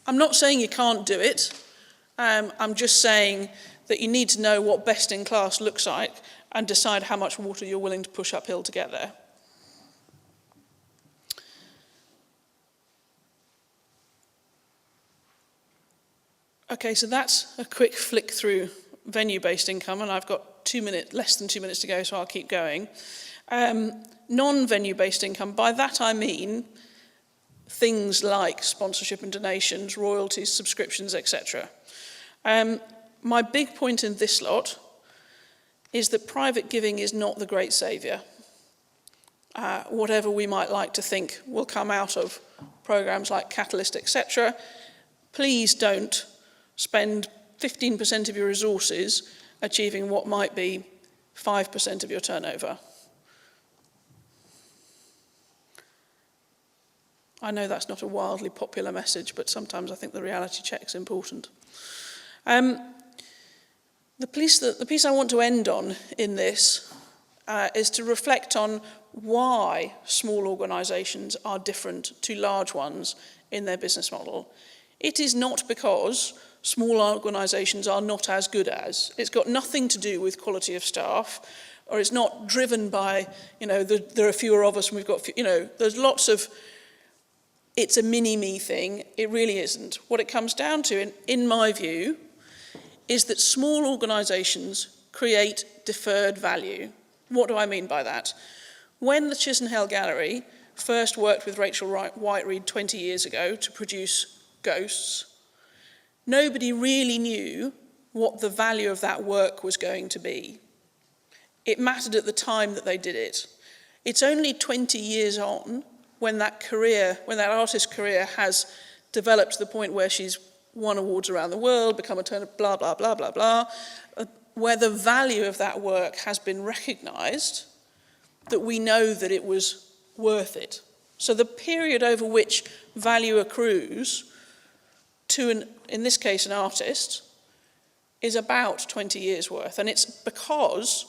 Speaker 4: I'm not saying you can't do it. I'm just saying that you need to know what best in class looks like and decide how much water you're willing to push uphill to get there. Okay, so that's a quick flick through venue-based income, and I've got less than 2 minutes to go, so I'll keep going. Non-venue-based income, by that I mean things like sponsorship and donations, royalties, subscriptions, etc. My big point in this lot is that private giving is not the great saviour. Whatever we might like to think will come out of programmes like Catalyst, etc., please don't spend 15% of your resources achieving what might be 5% of your turnover. I know that's not a wildly popular message, but sometimes I think the reality check's important. The piece I want to end on in this is to reflect on why small organisations are different to large ones in their business model. It is not because small organisations are not as good as. It's got nothing to do with quality of staff, or it's not driven by, there are fewer of us and we've got, there's lots of, it's a mini-me thing. It really isn't. What it comes down to, in my view, is that small organisations create deferred value. What do I mean by that? When the Chisenhale Gallery first worked with Rachel Wright 20 years ago to produce Ghosts, nobody really knew what the value of that work was going to be. It mattered at the time that they did it. It's only 20 years on when that artist's career has developed to the point where she's won awards around the world, become a turner, blah, blah, blah, blah, blah, where the value of that work has been recognised, that we know that it was worth it. So the period over which value accrues to, in this case, an artist, is about 20 years worth. And it's because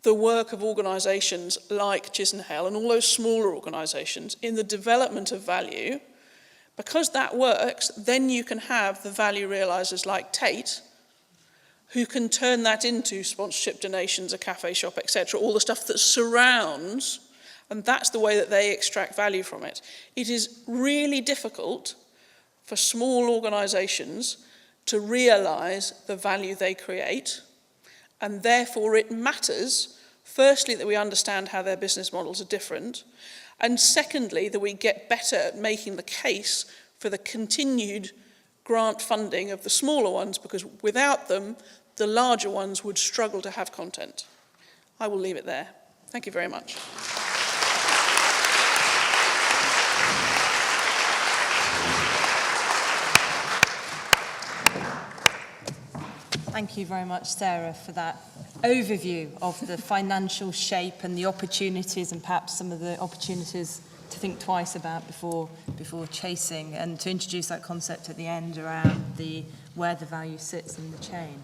Speaker 4: the work of organisations like Chisenhale and all those smaller organisations in the development of value, because that works, then you can have the value realisers like Tate, who can turn that into sponsorship, donations, a cafe shop, etc., all the stuff that surrounds, and that's the way that they extract value from it. It is really difficult for small organisations to realise the value they create, and therefore it matters, firstly, that we understand how their business models are different, and secondly, that we get better at making the case for the continued grant funding of the smaller ones, because without them, the larger ones would struggle to have content. I will leave it there. Thank you very much.
Speaker 2: Thank you very much, Sarah, for that overview of the financial shape and the opportunities, and perhaps some of the opportunities to think twice about before chasing, and to introduce that concept at the end around where the value sits in the chain.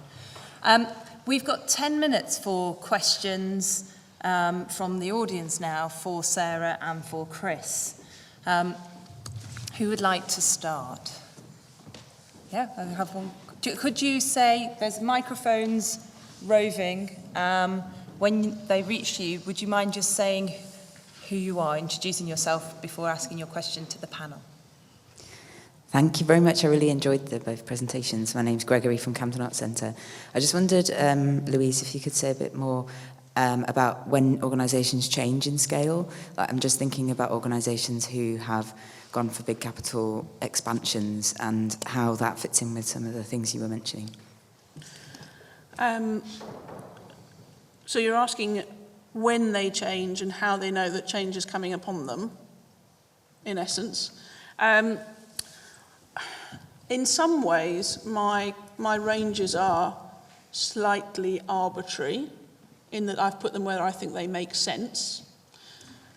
Speaker 2: We've got 10 minutes for questions from the audience now for Sarah and for Chris. Who would like to start? Yeah, I have one. Could you say, there's microphones roving. When they reach you, would you mind just saying who you are, introducing yourself before asking your question to the panel?
Speaker 5: Thank you very much. I really enjoyed both presentations. My name's Gregory from Camden Arts Centre. I just wondered, Louise, if you could say a bit more about when organisations change in scale. I'm just thinking about organisations who have gone for big capital expansions and how that fits in with some of the things you were mentioning.
Speaker 4: So you're asking when they change and how they know that change is coming upon them, in essence. In some ways, my ranges are slightly arbitrary, in that I've put them where I think they make sense.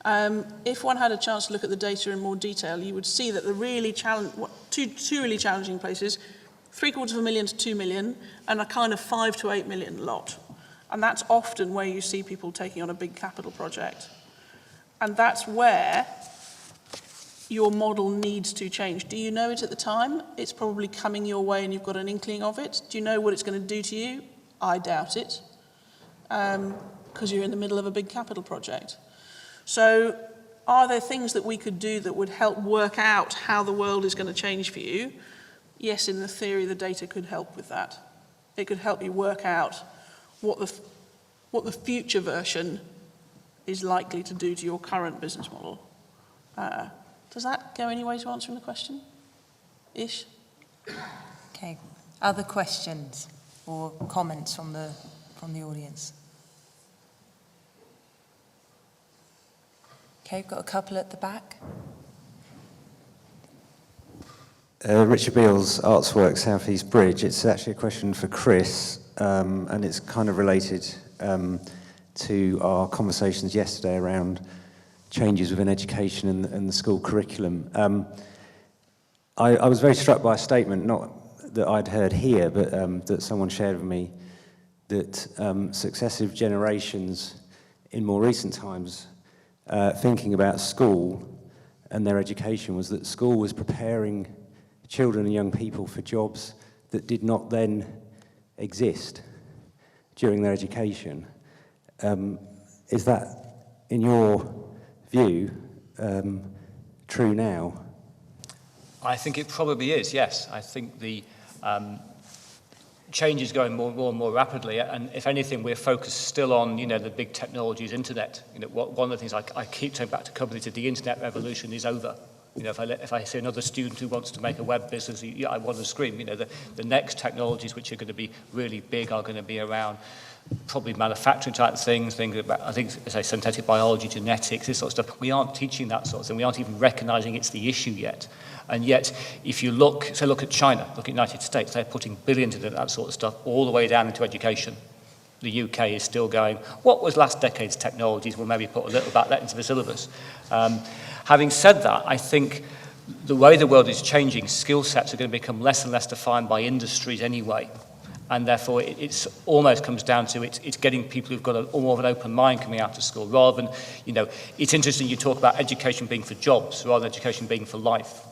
Speaker 4: If one had a chance to look at the data in more detail, you would see that the really two really challenging places $750,000 to 2 million, and a kind of 5 to 8 million lot. And that's often where you see people taking on a big capital project. And that's where your model needs to change. Do you know it at the time? It's probably coming your way and you've got an inkling of it. Do you know what it's going to do to you? I doubt it, because you're in the middle of a big capital project. So are there things that we could do that would help work out how the world is going to change for you? Yes, in the theory, the data could help with that. It could help you work out what the future version is likely to do to your current business model. Does that go any way to answering the question? Ish?
Speaker 2: Okay. Other questions or comments from the audience? Okay, we've got a couple at the back.
Speaker 6: Richard Beale's Artsworks South East Bridge. It's actually a question for Chris, and it's kind of related to our conversations yesterday around changes within education and the school curriculum. I was very struck by a statement, not that I'd heard here, but that someone shared with me, that successive generations in more recent times thinking about school and their education was that school was preparing children and young people for jobs that did not then exist during their education. Is that, in your view, true now?
Speaker 3: I think it probably is, yes. I think the change is going more and more rapidly, and if anything, we're focused still on, the big technologies, internet. One of the things I keep saying back to companies is the internet revolution is over. If I see another student who wants to make a web business, I want to scream. The next technologies which are going to be really big are going to be around probably manufacturing type things about, I think, as I say, synthetic biology, genetics, this sort of stuff. We aren't teaching that sort of thing. We aren't even recognizing it's the issue yet. And yet, if you look at China, look at the United States, they're putting billions into that sort of stuff all the way down into education. The UK is still going, what was last decade's technologies? We'll maybe put a little about that into the syllabus. Having said that, I think the way the world is changing, skill sets are going to become less and less defined by industries anyway. And therefore, it's almost comes down to it's getting people who've got more of an open mind coming out of school, rather than, it's interesting you talk about education being for jobs rather than education being for life.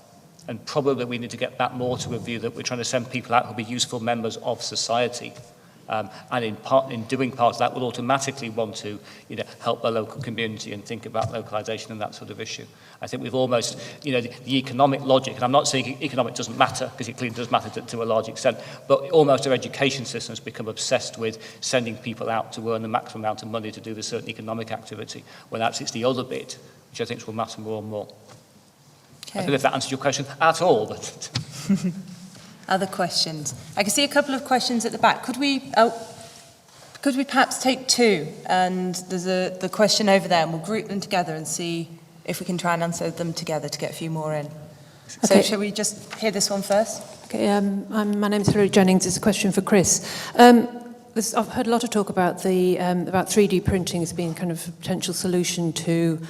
Speaker 3: And probably we need to get back more to a view that we're trying to send people out who'll be useful members of society. And in doing part of that, will automatically want to, help the local community and think about localization and that sort of issue. I think we've almost, the economic logic, and I'm not saying economic doesn't matter, because it clearly does matter to a large extent, but almost our education system has become obsessed with sending people out to earn the maximum amount of money to do a certain economic activity, when actually it's the other bit, which I think will matter more and more. Okay. I don't know if that answers your question at all, but...
Speaker 2: Other questions? I can see a couple of questions at the back. Could we perhaps take two? And there's the question over there, and we'll group them together and see if we can try and answer them together to get a few more in. Okay. So shall we just hear this one first?
Speaker 7: Okay, my name's Hilary Jennings. It's a question for Chris. I've heard a lot of talk about about 3D printing as being kind of a potential solution to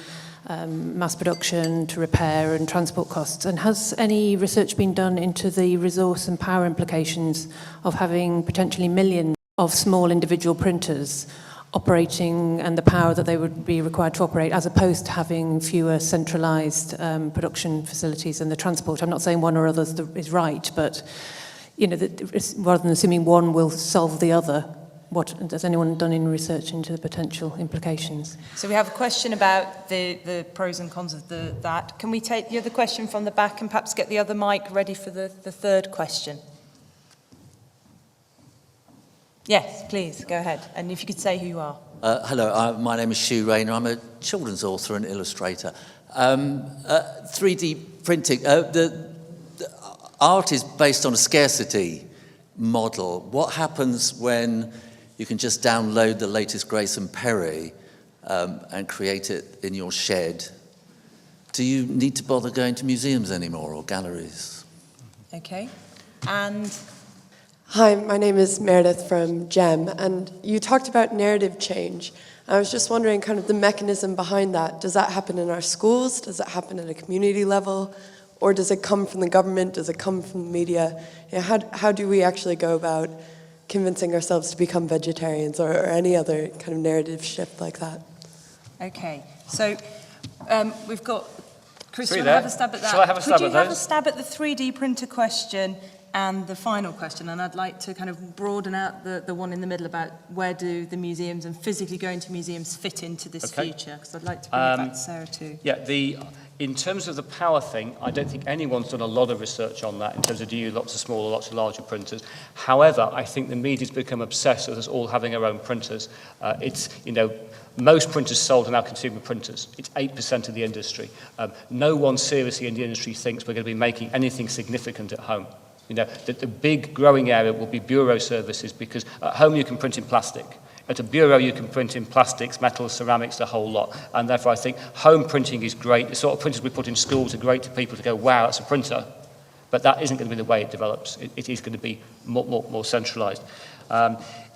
Speaker 7: mass production, to repair and transport costs. And has any research been done into the resource and power implications of having potentially millions of small individual printers operating, and the power that they would be required to operate, as opposed to having fewer centralised production facilities and the transport? I'm not saying one or other is right, but rather than assuming one will solve the other, what has anyone done in research into the potential implications?
Speaker 2: So we have a question about the pros and cons of that. Can we take the other question from the back and perhaps get the other mic ready for the third question? Yes, please, go ahead. And if you could say who you are.
Speaker 8: Hello, my name is Shu Rayner. I'm a children's author and illustrator. 3D printing, the art is based on a scarcity model. What happens when you can just download the latest Grace and Perry and create it in your shed? Do you need to bother going to museums anymore or galleries?
Speaker 2: Okay. And...
Speaker 9: Hi, my name is Meredith from GEM, and you talked about narrative change. I was just wondering kind of the mechanism behind that. Does that happen in our schools? Does that happen at a community level? Or does it come from the government? Does it come from the media? You know, how do we actually go about convincing ourselves to become vegetarians or any other kind of narrative shift like that?
Speaker 2: Okay, so we've got, Chris, do you
Speaker 3: Three
Speaker 2: want to have
Speaker 3: there.
Speaker 2: a stab at that?
Speaker 3: Shall I have a stab
Speaker 2: Could
Speaker 3: at
Speaker 2: you have a
Speaker 3: those?
Speaker 2: stab at the 3D printer question and the final question? And I'd like to kind of broaden out the one in the middle about where do the museums and physically going to museums fit into this
Speaker 3: Okay.
Speaker 2: future? Because I'd like to bring it back to Sarah too.
Speaker 3: Yeah, in terms of the power thing, I don't think anyone's done a lot of research on that in terms of do you use lots of smaller, lots of larger printers. However, I think the media's become obsessed with us all having our own printers. Most printers sold are now consumer printers. It's 8% of the industry. No one seriously in the industry thinks we're going to be making anything significant at home. The big growing area will be bureau services, because at home you can print in plastic. At a bureau, you can print in plastics, metals, ceramics, the whole lot. And therefore, I think home printing is great. The sort of printers we put in schools are great to people to go, wow, that's a printer. But that isn't going to be the way it develops. It is going to be more centralised.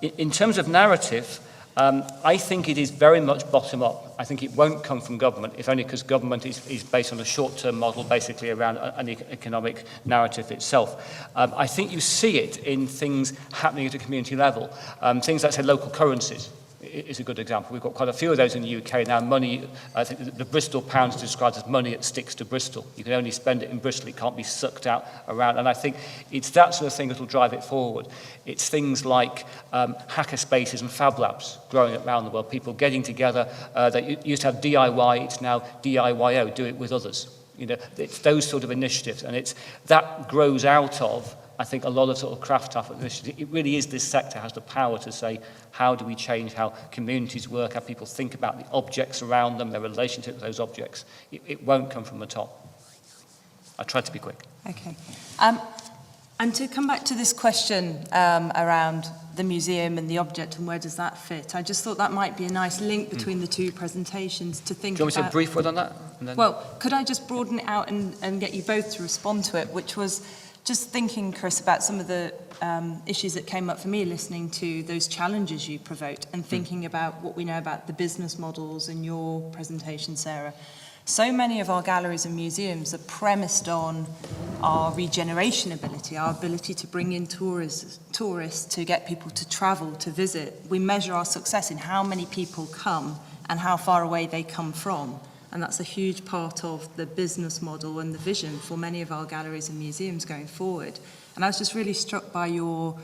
Speaker 3: In terms of narrative, I think it is very much bottom-up. I think it won't come from government, if only because government is based on a short-term model, basically around an economic narrative itself. I think you see it in things happening at a community level. Things like, say, local currencies is a good example. We've got quite a few of those in the UK now. Money, I think the Bristol pound is described as money that sticks to Bristol. You can only spend it in Bristol. It can't be sucked out around. And I think it's that sort of thing that will drive it forward. It's things like hacker spaces and fab labs growing around the world, people getting together. That used to have DIY, it's now DIYO, do it with others. It's those sort of initiatives. And it's that grows out of, I think, a lot of sort of craft stuff. It really is, this sector has the power to say, how do we change how communities work, how people think about the objects around them, their relationship with those objects. It won't come from the top. I tried to be quick.
Speaker 2: Okay. And to come back to this question around the museum and the object and where does that fit, I just thought that might be a nice link between the two presentations to think about.
Speaker 3: Do you want me to brief word on that?
Speaker 2: Well, could I just broaden it out and get you both to respond to it, which was just thinking, Chris, about some of the issues that came up for me listening to those challenges you provoked and thinking about what we know about the business models in your presentation, Sarah. So many of our galleries and museums are premised on our regeneration ability, our ability to bring in tourists to get people to travel, to visit. We measure our success in how many people come and how far away they come from. And that's a huge part of the business model and the vision for many of our galleries and museums going forward. And I was just really struck by your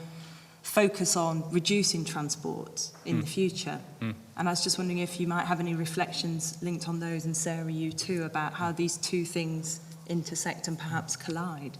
Speaker 2: focus on reducing transport in the future. And I was just wondering if you might have any reflections linked on those, and Sarah, you too, about how these two things intersect and perhaps collide.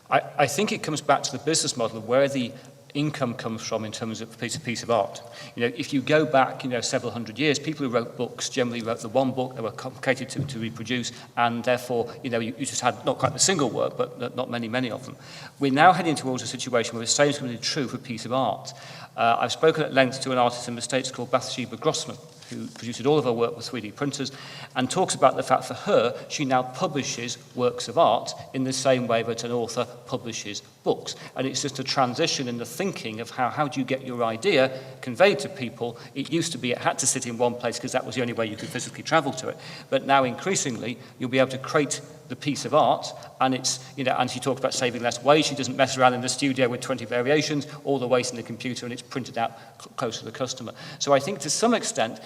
Speaker 3: I think it comes back to the business model of where the income comes from in terms of a piece of art. If you go back, several hundred years, people who wrote books generally wrote the one book. They were complicated to reproduce, and therefore, you just had not quite a single work, but not many of them. We're now heading towards a situation where the same is going to be true for a piece of art. I've spoken at length to an artist in the States called Bathsheba Grossman, who produces all of her work with 3D printers, and talks about the fact for her, she now publishes works of art in the same way that an author publishes books. And it's just a transition in the thinking of how do you get your idea conveyed to people. It used to be it had to sit in one place because that was the only way you could physically travel to it. But now increasingly, you'll be able to create the piece of art, and it's, and she talks about saving less waste. She doesn't mess around in the studio with 20 variations, all the waste in the computer, and it's printed out close to the customer. So I think to some extent,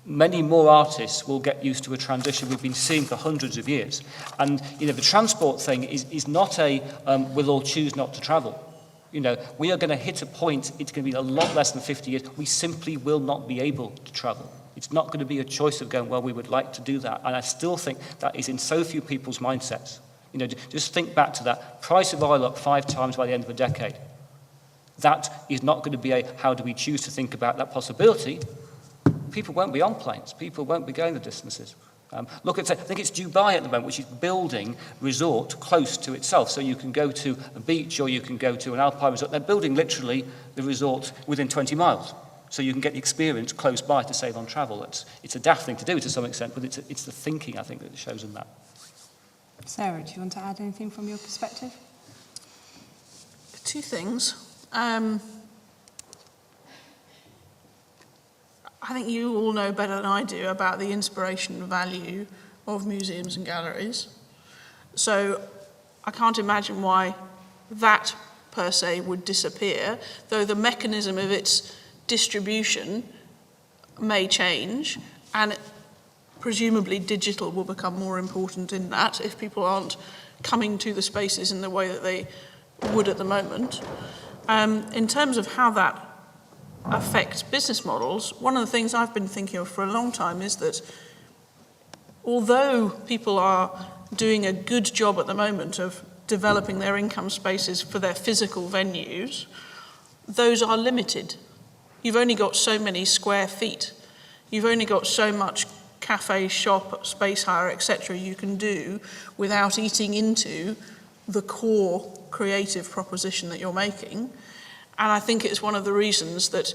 Speaker 3: many more artists will get used to a transition we've been seeing for hundreds of years. And, the transport thing is not we'll all choose not to travel. We are going to hit a point, it's going to be a lot less than 50 years, we simply will not be able to travel. It's not going to be a choice of going, well, we would like to do that. And I still think that is in so few people's mindsets. Just think back to that. Price of oil up 5 times by the end of a decade. That is not going to be how do we choose to think about that possibility? People won't be on planes. People won't be going the distances. I think it's Dubai at the moment, which is building resort close to itself. So you can go to a beach or you can go to an alpine resort. They're building literally the resort within 20 miles. So you can get the experience close by to save on travel. It's a daft thing to do to some extent, but it's the thinking, I think, that shows in that.
Speaker 2: Sarah, do you want to add anything from your perspective?
Speaker 4: 2 things. I think you all know better than I do about the inspiration and value of museums and galleries. So I can't imagine why that per se would disappear, though the mechanism of its distribution may change, and presumably digital will become more important in that if people aren't coming to the spaces in the way that they would at the moment. In terms of how that affects business models, one of the things I've been thinking of for a long time is that although people are doing a good job at the moment of developing their income spaces for their physical venues, those are limited. You've only got so many square feet. You've only got so much cafe, shop, space hire, etc. you can do without eating into the core creative proposition that you're making. And I think it's one of the reasons that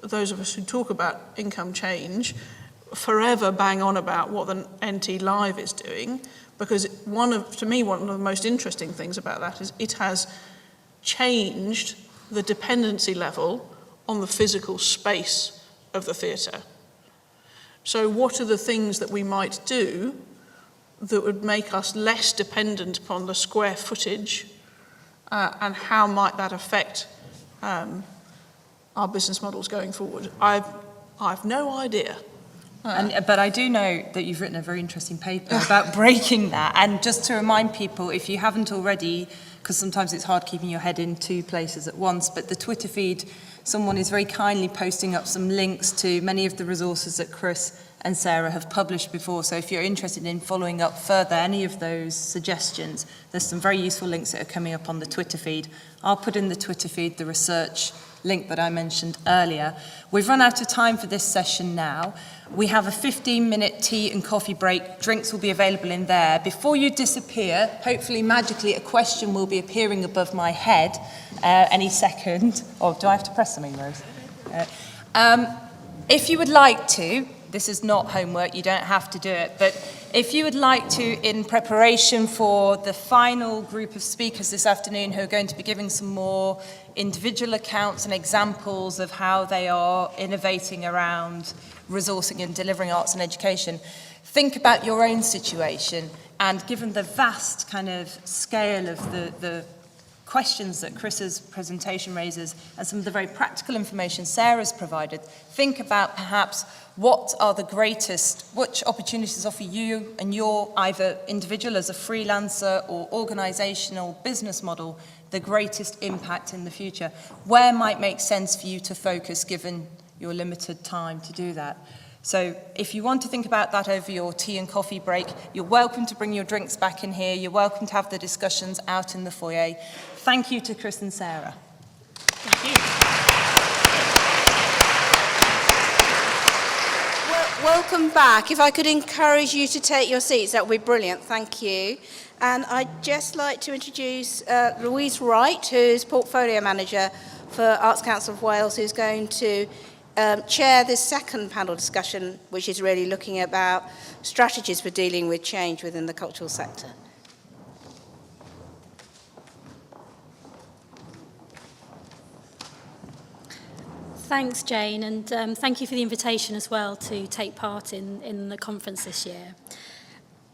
Speaker 4: those of us who talk about income change forever bang on about what the NT Live is doing, because to me, one of the most interesting things about that is it has changed the dependency level on the physical space of the theatre. So what are the things that we might do that would make us less dependent upon the square footage, and how might that affect our business models going forward? I've no idea.
Speaker 2: But I do know that you've written a very interesting paper about breaking that. And just to remind people, if you haven't already, because sometimes it's hard keeping your head in two places at once, but the Twitter feed, someone is very kindly posting up some links to many of the resources that Chris and Sarah have published before. So if you're interested in following up further any of those suggestions, there's some very useful links that are coming up on the Twitter feed. I'll put in the Twitter feed the research link that I mentioned earlier. We've run out of time for this session now. We have a 15-minute tea and coffee break. Drinks will be available in there. Before you disappear, hopefully magically a question will be appearing above my head any second. Oh, do I have to press something, Rose? If you would like to, this is not homework, you don't have to do it, but if you would like to, in preparation for the final group of speakers this afternoon who are going to be giving some more individual accounts and examples of how they are innovating around resourcing and delivering arts and education, think about your own situation. And given the vast kind of scale of the questions that Chris's presentation raises and some of the very practical information Sarah's provided, think about perhaps what are the greatest, which opportunities offer you and your either individual as a freelancer or organisational business model the greatest impact in the future. Where might make sense for you to focus given your limited time to do that? So if you want to think about that over your tea and coffee break, you're welcome to bring your drinks back in here. You're welcome to have the discussions out in the foyer. Thank you to Chris and Sarah.
Speaker 4: Thank you.
Speaker 1: Welcome back. If I could encourage you to take your seats, that would be brilliant. Thank you. And I'd just like to introduce Louise Wright, who's Portfolio Manager for Arts Council of Wales, who's going to chair this second panel discussion, which is really looking about strategies for dealing with change within the cultural sector.
Speaker 10: Thanks, Jane, and thank you for the invitation as well to take part in the conference this year.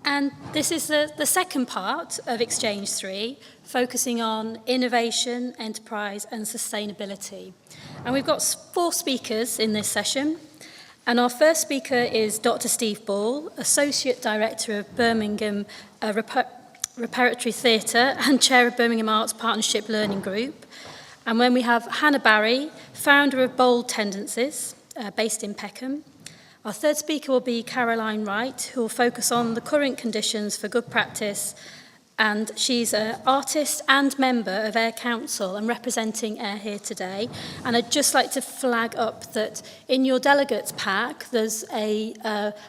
Speaker 10: And this is the second part of Exchange 3, focusing on innovation, enterprise and sustainability. And we've got 4 speakers in this session. And our first speaker is Dr. Steve Ball, Associate Director of Birmingham Repertory Theatre and Chair of Birmingham Arts Partnership Learning Group. And then we have Hannah Barry, founder of Bold Tendencies, based in Peckham. Our third speaker will be Caroline Wright, who will focus on the current conditions for good practice. And she's an artist and member of Air Council and representing Air here today. And I'd just like to flag up that in your delegates pack, there's a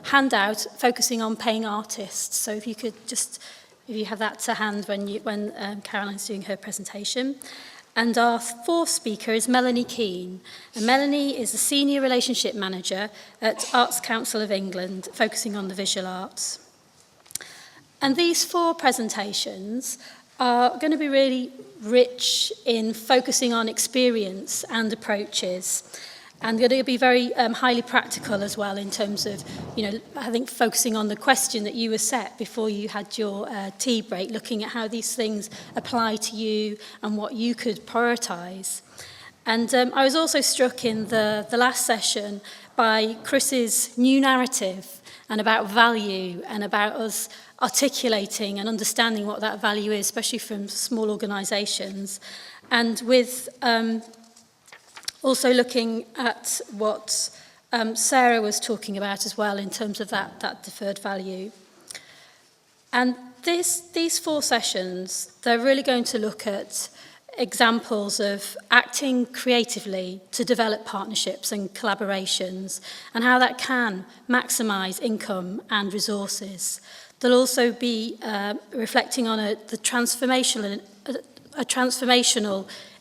Speaker 10: handout focusing on paying artists. So if you could just, if you have that to hand when Caroline's doing her presentation. And our fourth speaker is Melanie Keane. And Melanie is a Senior Relationship Manager at Arts Council of England, focusing on the visual arts. And these 4 presentations are going to be really rich in focusing on experience and approaches. And going to be very highly practical as well in terms of, I think focusing on the question that you were set before you had your tea break, looking at how these things apply to you and what you could prioritise. And I was also struck in the last session by Chris's new narrative and about value and about us articulating and understanding what that value is, especially from small organisations. And with also looking at what Sarah was talking about as well in terms of that deferred value. And these 4 sessions, they're really going to look at examples of acting creatively to develop partnerships and collaborations and how that can maximise income and resources. They'll also be reflecting on a transformational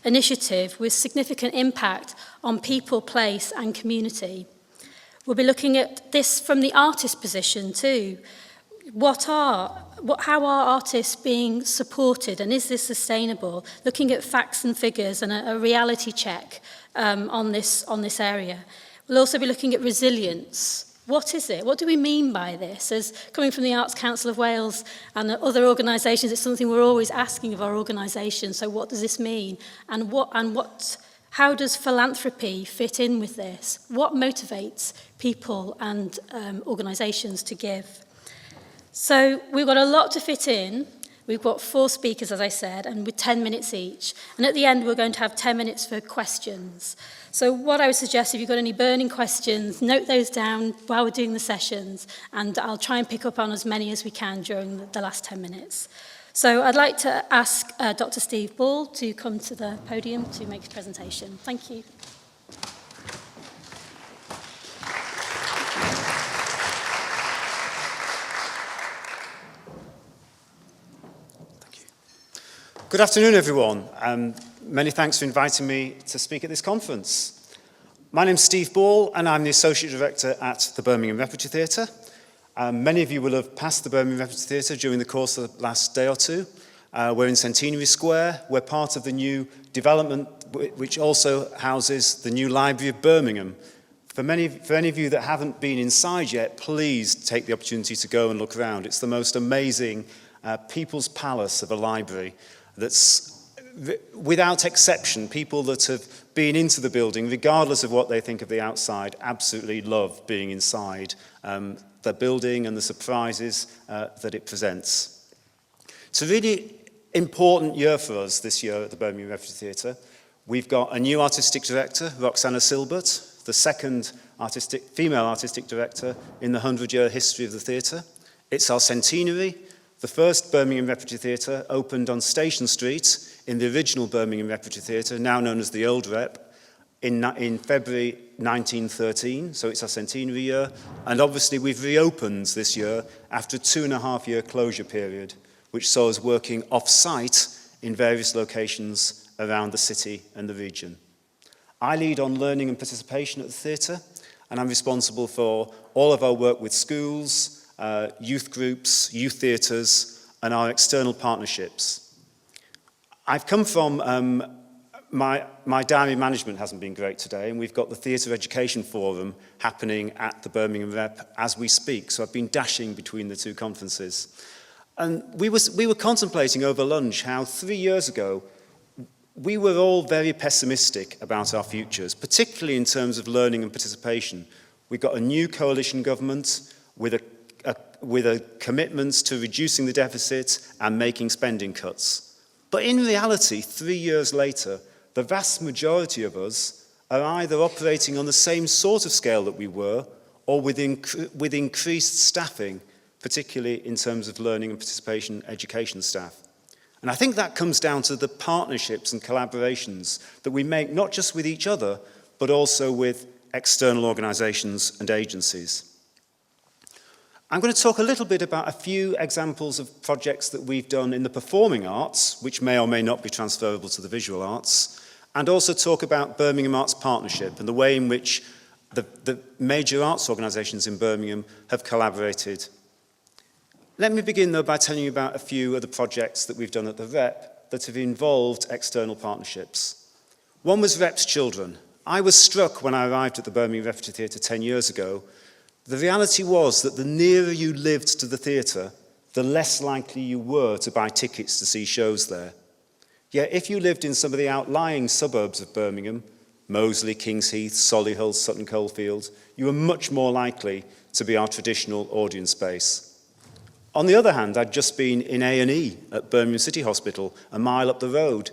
Speaker 10: initiative with significant impact on people, place and community. We'll be looking at this from the artist position too. How are artists being supported and is this sustainable? Looking at facts and figures and a reality check on this area. We'll also be looking at resilience. What is it? What do we mean by this? As coming from the Arts Council of Wales and other organisations, it's something we're always asking of our organisations. So what does this mean? And how does philanthropy fit in with this? What motivates people and organisations to give? So we've got a lot to fit in. We've got 4 speakers, as I said, and with 10 minutes each. And at the end, we're going to have 10 minutes for questions. So what I would suggest, if you've got any burning questions, note those down while we're doing the sessions, and I'll try and pick up on as many as we can during the last 10 minutes. So I'd like to ask Dr. Steve Ball to come to the podium to make his presentation. Thank you.
Speaker 11: Good afternoon, everyone. Many thanks for inviting me to speak at this conference. My name's Steve Ball, and I'm the Associate Director at the Birmingham Refugee Theatre. Many of you will have passed the Birmingham Refugee Theatre during the course of the last day or two. We're in Centenary Square. We're part of the new development, which also houses the new Library of Birmingham. For any of you that haven't been inside yet, please take the opportunity to go and look around. It's the most amazing people's palace of a library. That's, without exception, people that have been into the building, regardless of what they think of the outside, absolutely love being inside the building and the surprises that it presents. It's a really important year for us this year at the Birmingham Refugee Theatre. We've got a new artistic director, Roxana Silbert, the second female artistic director in the 100-year history of the theatre. It's our centenary. The first Birmingham Refugee Theatre opened on Station Street in the original Birmingham Refugee Theatre, now known as the Old Rep, in February 1913, so it's our centenary year. And obviously we've reopened this year after a 2.5-year closure period, which saw us working off-site in various locations around the city and the region. I lead on learning and participation at the theatre, and I'm responsible for all of our work with schools, youth groups, youth theatres, and our external partnerships. I've come from, my diary management hasn't been great today, and we've got the Theatre Education Forum happening at the Birmingham Rep as we speak, so I've been dashing between the 2 conferences. And we were contemplating over lunch how 3 years ago, we were all very pessimistic about our futures, particularly in terms of learning and participation. We got a new coalition government with a commitment to reducing the deficit and making spending cuts. But in reality, 3 years later, the vast majority of us are either operating on the same sort of scale that we were, or with increased staffing, particularly in terms of learning and participation education staff. And I think that comes down to the partnerships and collaborations that we make, not just with each other, but also with external organisations and agencies. I'm going to talk a little bit about a few examples of projects that we've done in the performing arts, which may or may not be transferable to the visual arts, and also talk about Birmingham Arts Partnership and the way in which the major arts organisations in Birmingham have collaborated. Let me begin, though, by telling you about a few of the projects that we've done at the Rep that have involved external partnerships. One was Rep's Children, I was struck when I arrived at the Birmingham Refugee Theatre 10 years ago. The reality was that the nearer you lived to the theatre, the less likely you were to buy tickets to see shows there. Yet if you lived in some of the outlying suburbs of Birmingham, Moseley, Kings Heath, Solihull, Sutton Coldfield, you were much more likely to be our traditional audience base. On the other hand, I'd just been in A&E at Birmingham City Hospital, a mile up the road.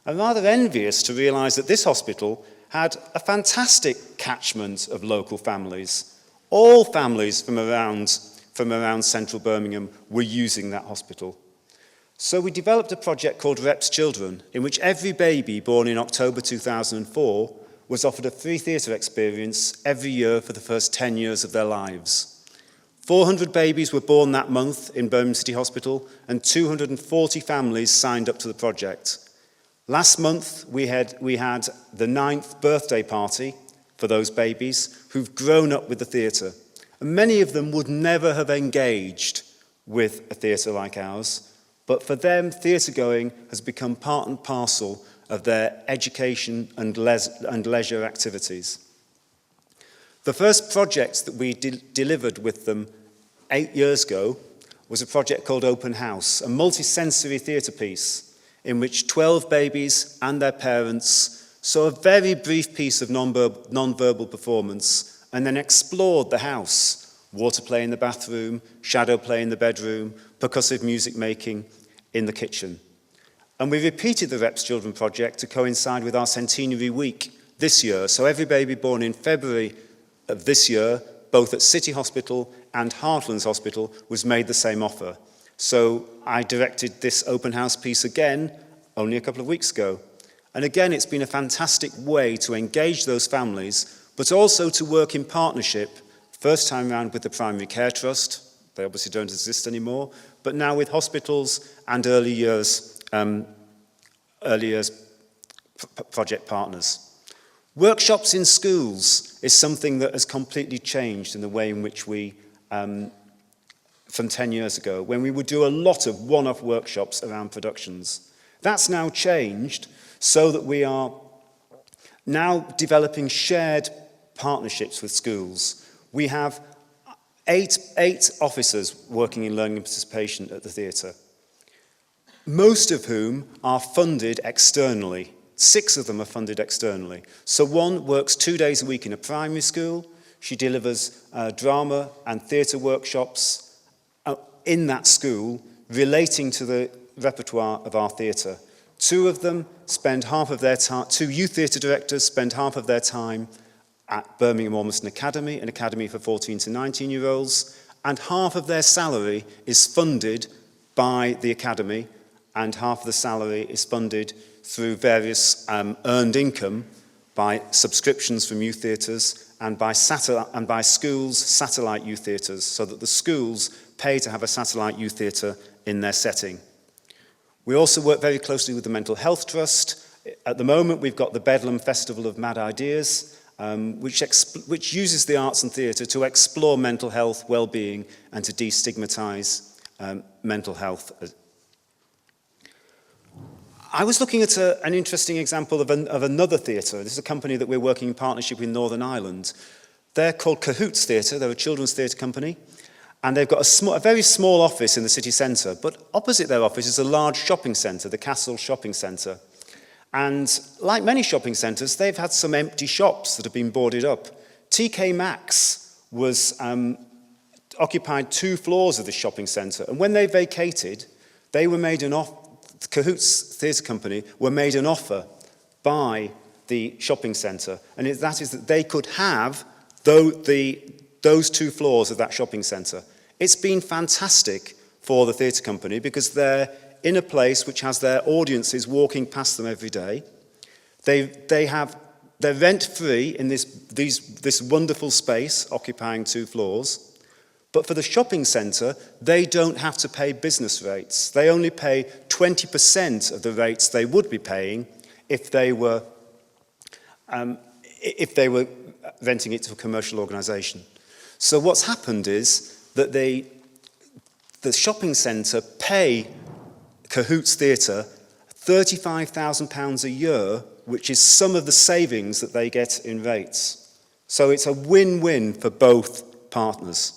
Speaker 11: I'm rather envious to realise that this hospital had a fantastic catchment of local families. All families from around central Birmingham were using that hospital. So we developed a project called Reps Children, in which every baby born in October 2004 was offered a free theatre experience every year for the first 10 years of their lives. 400 babies were born that month in Birmingham City Hospital, and 240 families signed up to the project. Last month, we had the 9th birthday party for those babies who've grown up with the theatre. And many of them would never have engaged with a theatre like ours, but for them, theatre going has become part and parcel of their education and leisure activities. The first project that we delivered with them 8 years ago was a project called Open House, a multi-sensory theatre piece in which 12 babies and their parents saw a very brief piece of non-verbal performance and then explored the house. Water play in the bathroom, shadow play in the bedroom, percussive music making in the kitchen. And we repeated the Reps Children project to coincide with our centenary week this year. So every baby born in February of this year, both at City Hospital and Heartlands Hospital, was made the same offer. So I directed this open house piece again only a couple of weeks ago. And again, it's been a fantastic way to engage those families, but also to work in partnership, first time around with the Primary Care Trust. They obviously don't exist anymore, but now with hospitals and early years project partners. Workshops in schools is something that has completely changed in the way in which we, from 10 years ago, when we would do a lot of one-off workshops around productions. That's now changed so that we are now developing shared partnerships with schools. We have eight officers working in learning and participation at the theatre, most of whom are funded externally. 6 of them are funded externally. So one works 2 days a week in a primary school. She delivers drama and theatre workshops in that school relating to the repertoire of our theatre. 2 of them spend half of their time, 2 youth theatre directors spend half of their time at Birmingham Ormiston Academy, an academy for 14 to 19-year-olds, and half of their salary is funded by the academy, and half of the salary is funded through various earned income by subscriptions from youth theatres and by schools' satellite youth theatres, so that the schools pay to have a satellite youth theatre in their setting. We also work very closely with the Mental Health Trust. At the moment, we've got the Bedlam Festival of Mad Ideas, which uses the arts and theatre to explore mental health, well-being, and to destigmatise mental health. I was looking at an interesting example of another theatre. This is a company that we're working in partnership with Northern Ireland. They're called Cahoots Theatre. They're a children's theatre company. And they've got a very small office in the city centre. But opposite their office is a large shopping centre, the Castle Shopping Centre. And like many shopping centres, they've had some empty shops that have been boarded up. TK Maxx occupied 2 floors of the shopping centre. And when they vacated, they were made an offer. Cahoots Theatre Company were made an offer by the shopping centre, and that is that they could have those 2 floors of that shopping centre. It's been fantastic for the theatre company because they're in a place which has their audiences walking past them every day. They're rent-free in this wonderful space occupying 2 floors. But for the shopping centre, they don't have to pay business rates. They only pay 20% of the rates they would be paying if they were renting it to a commercial organisation. So what's happened is that the shopping centre pay Cahoots Theatre £35,000 a year which is some of the savings that they get in rates. So it's a win-win for both partners.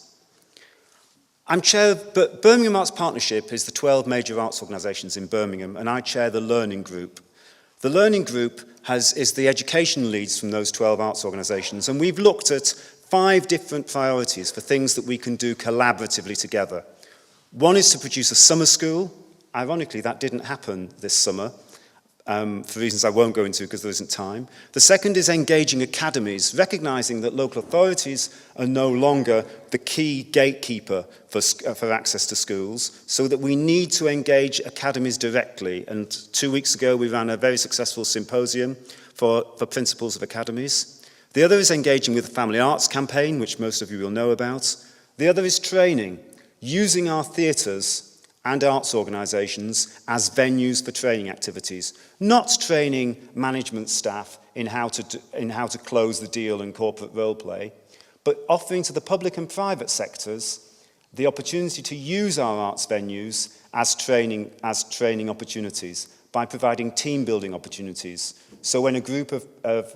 Speaker 11: I'm chair of Birmingham Arts Partnership is the 12 major arts organisations in Birmingham, and I chair the Learning Group. The Learning Group is the education leads from those 12 arts organisations, and we've looked at 5 different priorities for things that we can do collaboratively together. One is to produce a summer school. Ironically, that didn't happen this summer, for reasons I won't go into because there isn't time. The second is engaging academies, recognising that local authorities are no longer the key gatekeeper for access to schools, so that we need to engage academies directly. And 2 weeks ago, we ran a very successful symposium for principals of academies. The other is engaging with the Family Arts Campaign, which most of you will know about. The other is training, using our theatres and arts organisations as venues for training activities, not training management staff in how to close the deal and corporate role play, but offering to the public and private sectors the opportunity to use our arts venues as training opportunities by providing team building opportunities. So when a group of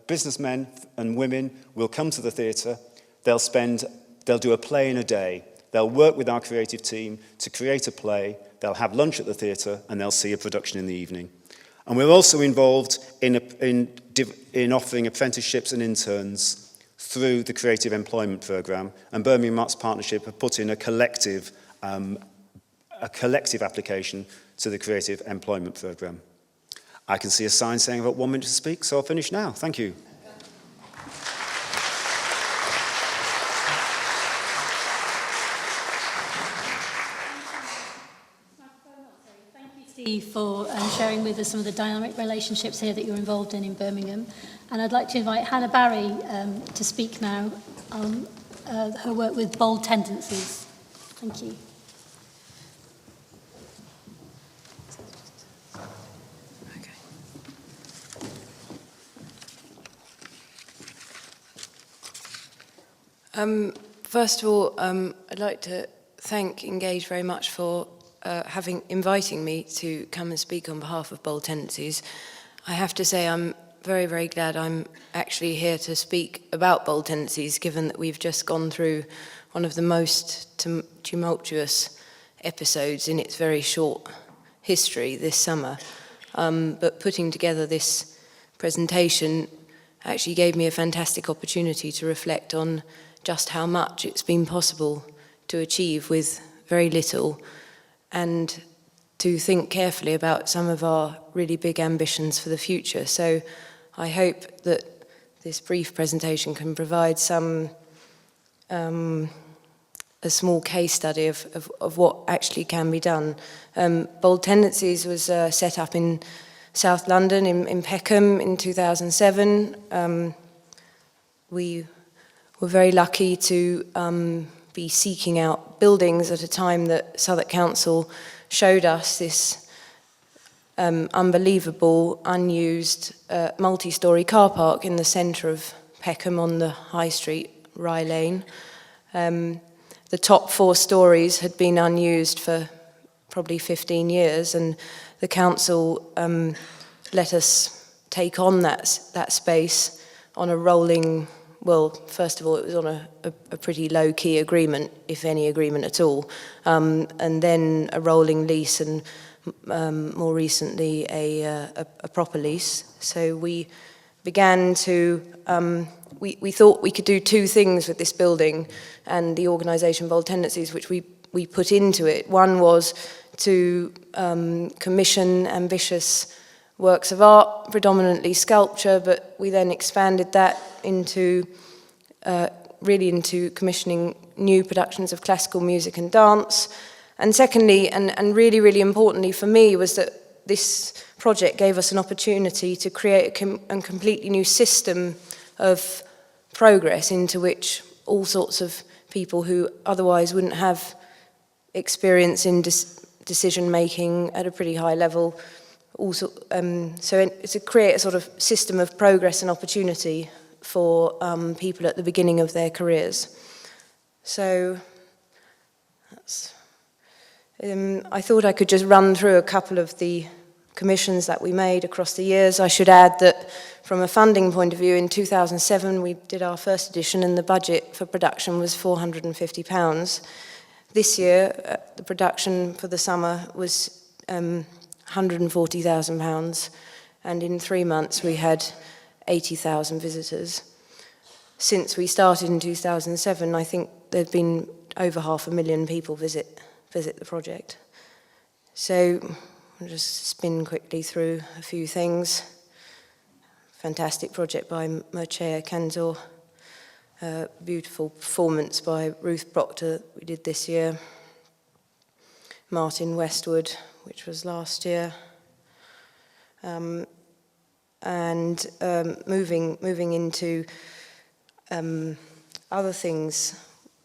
Speaker 11: businessmen and women will come to the theatre, they'll do a play in a day. They'll work with our creative team to create a play, they'll have lunch at the theatre, and they'll see a production in the evening. And we're also involved in offering apprenticeships and interns through the Creative Employment Programme, and Birmingham Arts Partnership have put in a collective application to the Creative Employment Programme. I can see a sign saying I've got 1 minute to speak, so I'll finish now. Thank you.
Speaker 10: Steve, for sharing with us some of the dynamic relationships here that you're involved in Birmingham. And I'd like to invite Hannah Barry to speak now on her work with bold tendencies. Thank you.
Speaker 12: First of all, I'd like to thank Engage very much for inviting me to come and speak on behalf of Bold Tendencies. I have to say I'm very, very glad I'm actually here to speak about Bold Tendencies, given that we've just gone through one of the most tumultuous episodes in its very short history this summer. But putting together this presentation actually gave me a fantastic opportunity to reflect on just how much it's been possible to achieve with very little, and to think carefully about some of our really big ambitions for the future. So I hope that this brief presentation can provide a small case study of what actually can be done. Bold Tendencies was set up in South London, in Peckham, in 2007. We were very lucky to be seeking out buildings at a time that Southwark Council showed us this unbelievable, unused, multi-storey car park in the centre of Peckham on the High Street, Rye Lane. The top 4 storeys had been unused for probably 15 years, and the council let us take on that space on a rolling. Well, first of all, it was on a pretty low-key agreement, if any agreement at all, and then a rolling lease, and more recently a proper lease. So we began to, we thought we could do 2 things with this building and the organisation Bold Tendencies, which we put into it. One was to commission ambitious works of art, predominantly sculpture, but we then expanded that into commissioning new productions of classical music and dance. And secondly, and really, really importantly for me, was that this project gave us an opportunity to create a completely new system of progress into which all sorts of people who otherwise wouldn't have experience in decision making at a pretty high level. Also, so it's to create a sort of system of progress and opportunity for people at the beginning of their careers. So I thought I could just run through a couple of the commissions that we made across the years. I should add that from a funding point of view, in 2007 we did our first edition and the budget for production was £450. This year, the production for the summer was £140,000, and in 3 months we had 80,000 visitors. Since we started in 2007, I think there have been over 500,000 people visit the project. So I'll just spin quickly through a few things. Fantastic project by Mircea Canzor. Beautiful performance by Ruth Proctor we did this year. Martin Westwood, which was last year. Moving into other things,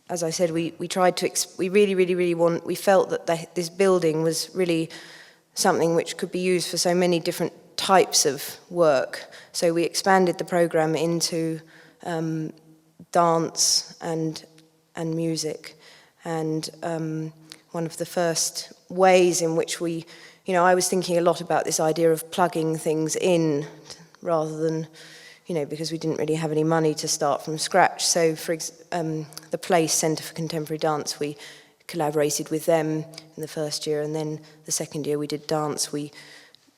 Speaker 12: as I said, we tried to, we felt that this building was really something which could be used for so many different types of work. So we expanded the program into dance and music. And one of the first ways in which we, I was thinking a lot about this idea of plugging things in rather than, because we didn't really have any money to start from scratch. So for the Place Centre for Contemporary Dance, we collaborated with them in the first year, and then the second year we did dance, we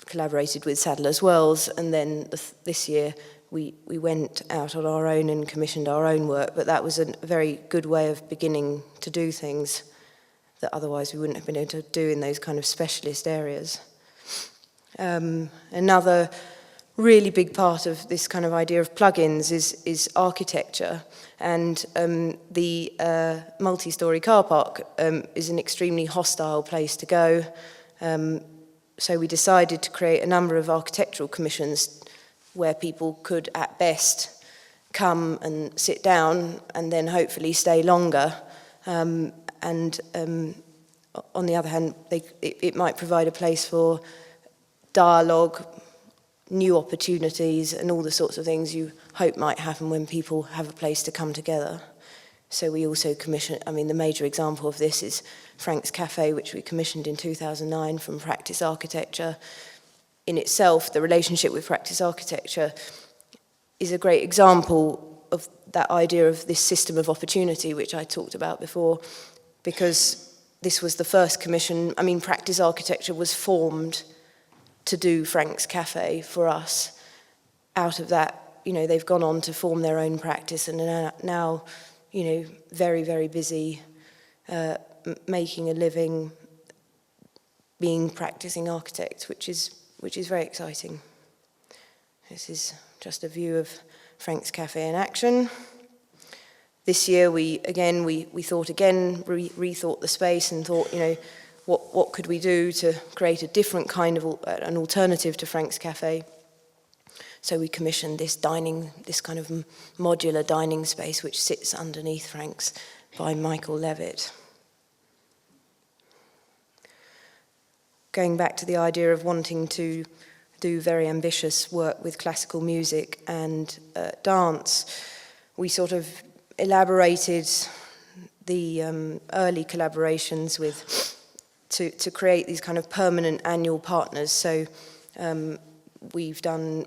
Speaker 12: collaborated with Sadler's Wells, and then this year we went out on our own and commissioned our own work, but that was a very good way of beginning to do things that otherwise we wouldn't have been able to do in those kind of specialist areas. Another really big part of this kind of idea of plugins is architecture, and the multi-storey car park is an extremely hostile place to go. So we decided to create a number of architectural commissions where people could at best come and sit down and then hopefully stay longer. On the other hand, it might provide a place for dialogue, new opportunities, and all the sorts of things you hope might happen when people have a place to come together. So we also commissioned, the major example of this is Frank's Cafe, which we commissioned in 2009 from Practice Architecture. In itself, the relationship with Practice Architecture is a great example of that idea of this system of opportunity, which I talked about before, because this was the first commission. Practice Architecture was formed to do Frank's Cafe for us. Out of that, they've gone on to form their own practice and are now, very, very busy making a living, being practicing architects, which is very exciting. This is just a view of Frank's Cafe in action. This year we thought again, rethought the space and thought, what could we do to create a different kind of an alternative to Frank's Cafe? So we commissioned this kind of modular dining space which sits underneath Frank's by Michael Levitt. Going back to the idea of wanting to do very ambitious work with classical music and dance, we sort of elaborated the early collaborations to create these kind of permanent annual partners. So we've done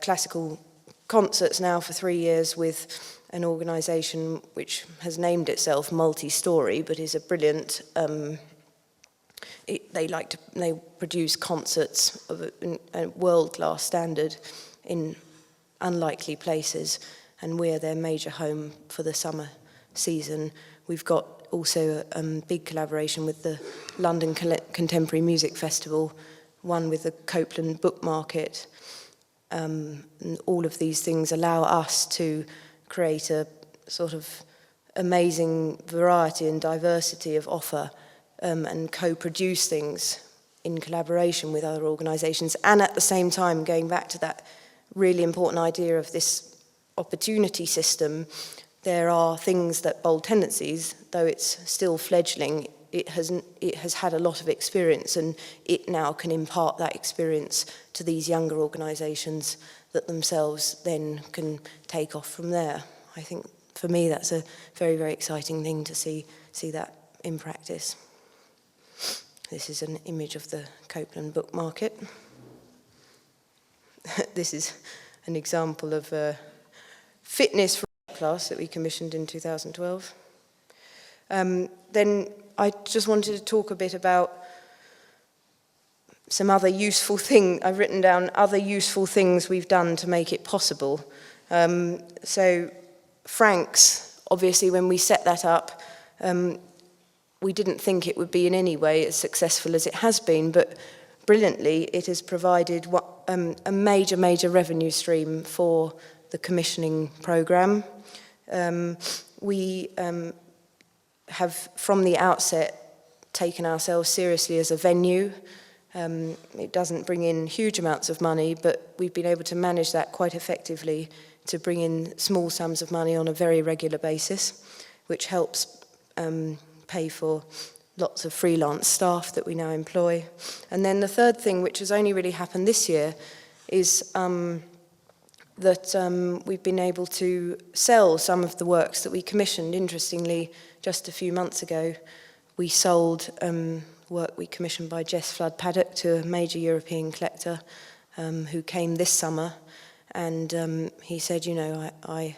Speaker 12: classical concerts now for 3 years with an organisation which has named itself Multi-Story, but is a brilliant. They produce concerts of a world-class standard in unlikely places, and we're their major home for the summer season. We've got also a big collaboration with the London Contemporary Music Festival, one with the Copeland Book Market. And all of these things allow us to create a sort of amazing variety and diversity of offer, and co-produce things in collaboration with other organisations, and at the same time, going back to that really important idea of this opportunity system, there are things that Bold Tendencies, though it's still fledgling, it has had a lot of experience, and it now can impart that experience to these younger organisations that themselves then can take off from there. I think for me that's a very, very exciting thing to see that in practice. This is an image of the Copeland Book Market. this is an example of a fitness class that we commissioned in 2012. Then I just wanted to talk a bit about some other useful things. I've written down other useful things we've done to make it possible. So Frank's, obviously when we set that up, we didn't think it would be in any way as successful as it has been, but brilliantly it has provided a major revenue stream for the commissioning programme. We have from the outset taken ourselves seriously as a venue. It doesn't bring in huge amounts of money, but we've been able to manage that quite effectively to bring in small sums of money on a very regular basis, which helps pay for lots of freelance staff that we now employ. And then the third thing, which has only really happened this year, is that we've been able to sell some of the works that we commissioned. Interestingly, just a few months ago, we sold work we commissioned by Jess Flood-Paddock to a major European collector who came this summer, and he said, you know, I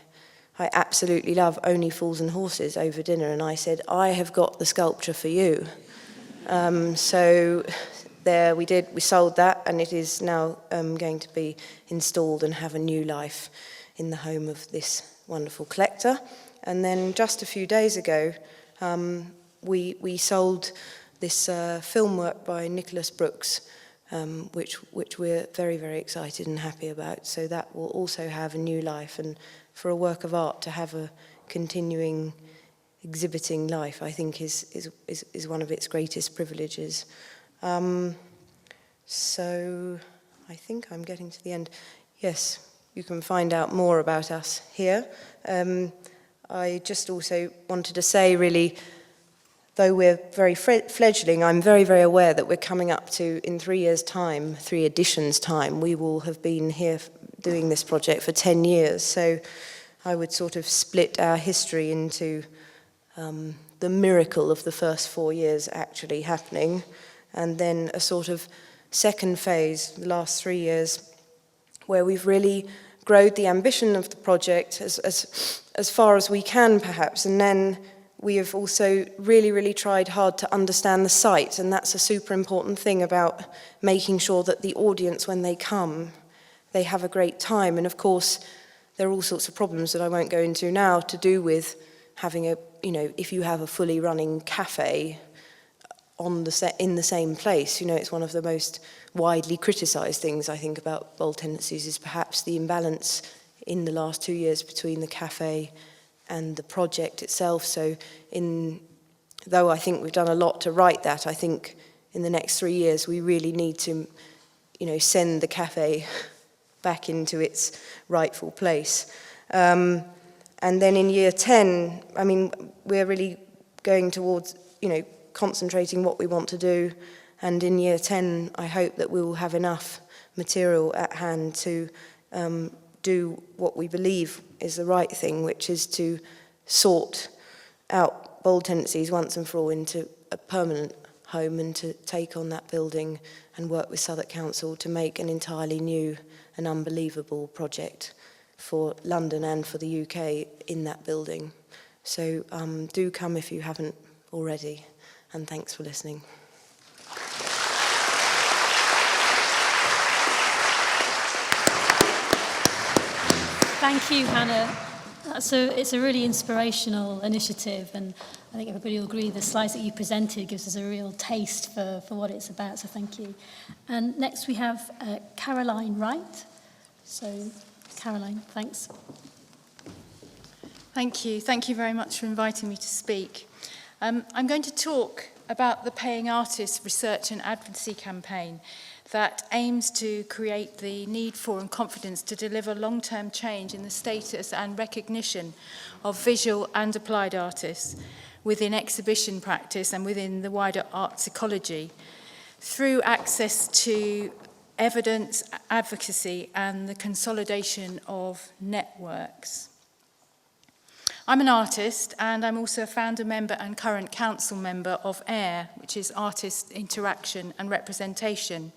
Speaker 12: absolutely love Only Fools and Horses over dinner, and I said, I have got the sculpture for you. So there we sold that, and it is now going to be installed and have a new life in the home of this wonderful collector. And then just a few days ago, we sold this film work by Nicholas Brooks, which we're very excited and happy about. So that will also have a new life, and for a work of art to have a continuing exhibiting life, I think is one of its greatest privileges. So I think I'm getting to the end. Yes, you can find out more about us here. I just also wanted to say, really, though we're very fledgling, I'm very aware that we're coming up to, in 3 years' time, 3 editions' time, we will have been here doing this project for 10 years. So I would sort of split our history into the miracle of the first 4 years actually happening, and then a sort of second phase, the last 3 years, where we've really grown the ambition of the project as far as we can, perhaps, and then we have also really tried hard to understand the site, and that's a super important thing about making sure that the audience, when they come, they have a great time. And of course, there are all sorts of problems that I won't go into now to do with having if you have a fully running cafe in the same place, it's one of the most widely criticised things, I think, about bold tendencies is perhaps the imbalance in the last 2 years between the cafe and the project itself. So though I think we've done a lot to right that, I think in the next 3 years we really need to, send the cafe back into its rightful place. And then in year 10, we're really going towards, concentrating what we want to do. And in year 10, I hope that we will have enough material at hand to do what we believe is the right thing, which is to sort out bold tendencies once and for all into a permanent home, and to take on that building and work with Southwark Council to make an entirely new and unbelievable project for London and for the UK in that building. So do come if you haven't already, and thanks for listening.
Speaker 10: Thank you, Hannah. It's a really inspirational initiative, and I think everybody will agree the slides that you presented gives us a real taste for what it's about, so thank you. And next we have Caroline Wright. So, Caroline, thanks.
Speaker 13: Thank you. Thank you very much for inviting me to speak. I'm going to talk about the Paying Artists Research and Advocacy campaign that aims to create the need for and confidence to deliver long-term change in the status and recognition of visual and applied artists within exhibition practice and within the wider arts ecology through access to evidence, advocacy, and the consolidation of networks. I'm an artist, and I'm also a founder member and current council member of AIR, which is Artist Interaction and Representation.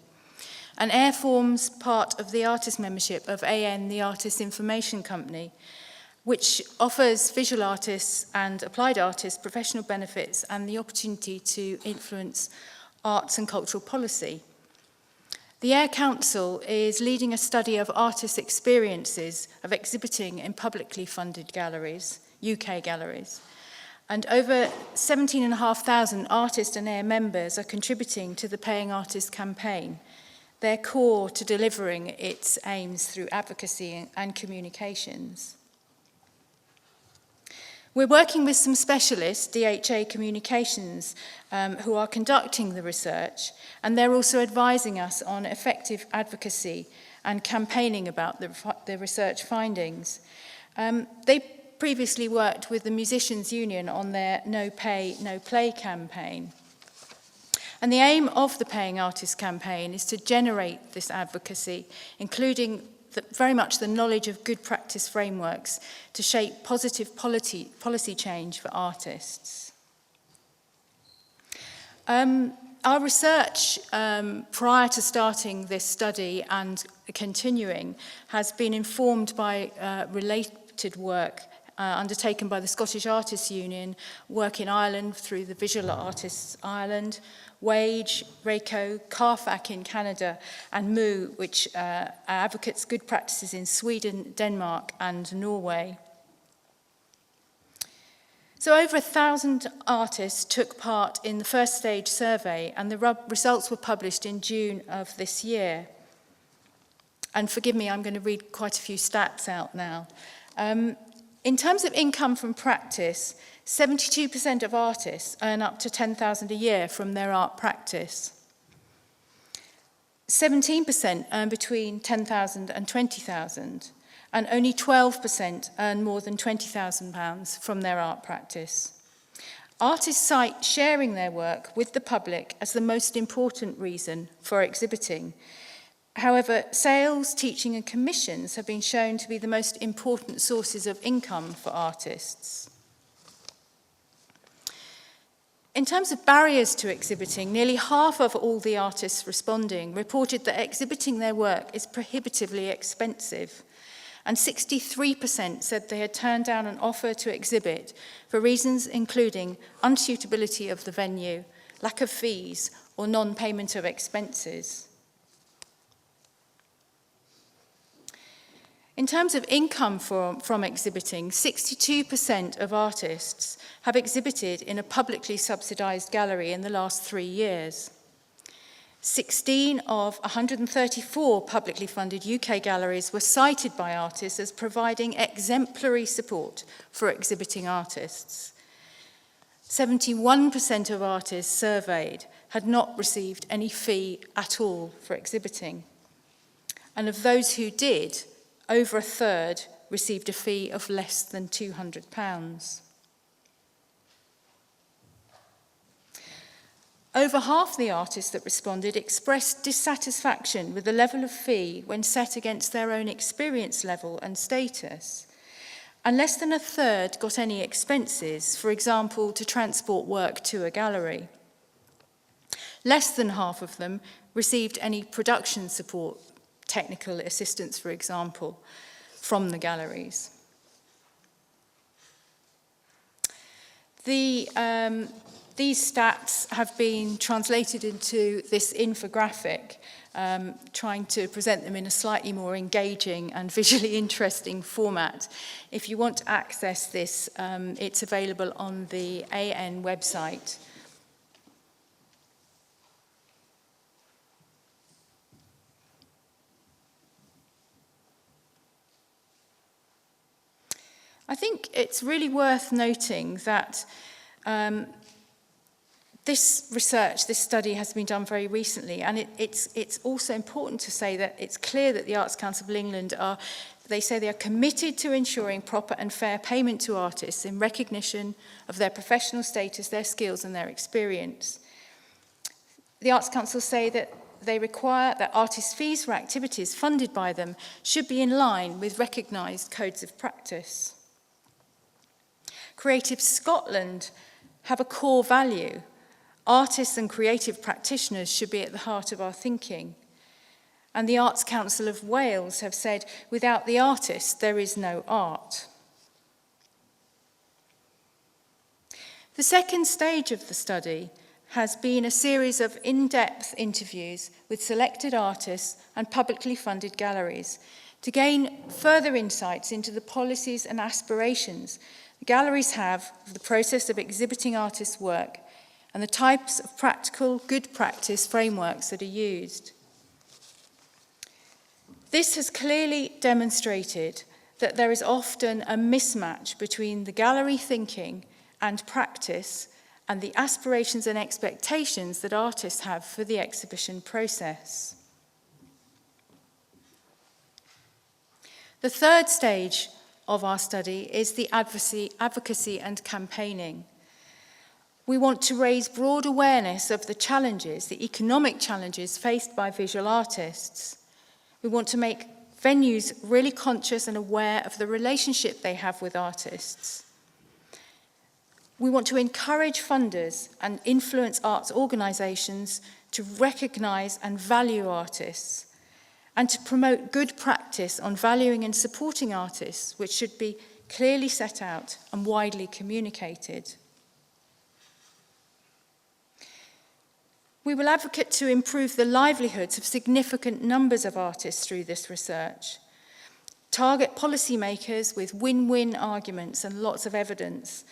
Speaker 13: And AIR forms part of the artist membership of AN, the Artist Information Company, which offers visual artists and applied artists professional benefits and the opportunity to influence arts and cultural policy. The AIR Council is leading a study of artists' experiences of exhibiting in publicly funded galleries, UK galleries. And over 17,500 artists and AIR members are contributing to the Paying Artists campaign. They're core to delivering its aims through advocacy and communications. We're working with some specialists, DHA Communications, who are conducting the research, and they're also advising us on effective advocacy and campaigning about the research findings. They previously worked with the Musicians Union on their No Pay, No Play campaign. And the aim of the Paying Artists campaign is to generate this advocacy, including very much the knowledge of good practice frameworks to shape positive policy change for artists. Our research prior to starting this study and continuing has been informed by related work undertaken by the Scottish Artists Union, work in Ireland through the Visual Artists Ireland, Wage, RACO, CARFAC in Canada, and MU, which advocates good practices in Sweden, Denmark, and Norway. So over 1,000 artists took part in the first stage survey, and the results were published in June of this year. And forgive me, I'm going to read quite a few stats out now. In terms of income from practice, 72% of artists earn up to $10,000 a year from their art practice. 17% earn between $10,000 and $20,000, and only 12% earn more than £20,000 from their art practice. Artists cite sharing their work with the public as the most important reason for exhibiting. However, sales, teaching and commissions have been shown to be the most important sources of income for artists. In terms of barriers to exhibiting, nearly half of all the artists responding reported that exhibiting their work is prohibitively expensive, and 63% said they had turned down an offer to exhibit for reasons including unsuitability of the venue, lack of fees, or non-payment of expenses. In terms of income from exhibiting, 62% of artists have exhibited in a publicly subsidised gallery in the last 3 years. 16 of 134 publicly funded UK galleries were cited by artists as providing exemplary support for exhibiting artists. 71% of artists surveyed had not received any fee at all for exhibiting. And of those who did, over a third received a fee of less than £200. Over half the artists that responded expressed dissatisfaction with the level of fee when set against their own experience level and status. And less than a third got any expenses, for example, to transport work to a gallery. Less than half of them received any production support, technical assistance, for example, from the galleries. These stats have been translated into this infographic, trying to present them in a slightly more engaging and visually interesting format. If you want to access this, it's available on the AN website. I think it's really worth noting that this research, this study has been done very recently, and it's also important to say that it's clear that the Arts Council of England they say they are committed to ensuring proper and fair payment to artists in recognition of their professional status, their skills and their experience. The Arts Council say that they require that artists' fees for activities funded by them should be in line with recognised codes of practice. Creative Scotland have a core value. Artists and creative practitioners should be at the heart of our thinking. And the Arts Council of Wales have said, without the artist, there is no art. The second stage of the study has been a series of in-depth interviews with selected artists and publicly funded galleries to gain further insights into the policies and aspirations the galleries have of the process of exhibiting artists' work and the types of practical good practice frameworks that are used. This has clearly demonstrated that there is often a mismatch between the gallery thinking and practice and the aspirations and expectations that artists have for the exhibition process. The third stage of our study is the advocacy and campaigning. We want to raise broad awareness of the challenges, the economic challenges faced by visual artists. We want to make venues really conscious and aware of the relationship they have with artists. We want to encourage funders and influence arts organisations to recognise and value artists, and to promote good practice on valuing and supporting artists, which should be clearly set out and widely communicated. We will advocate to improve the livelihoods of significant numbers of artists through this research, target policymakers with win-win arguments and lots of evidence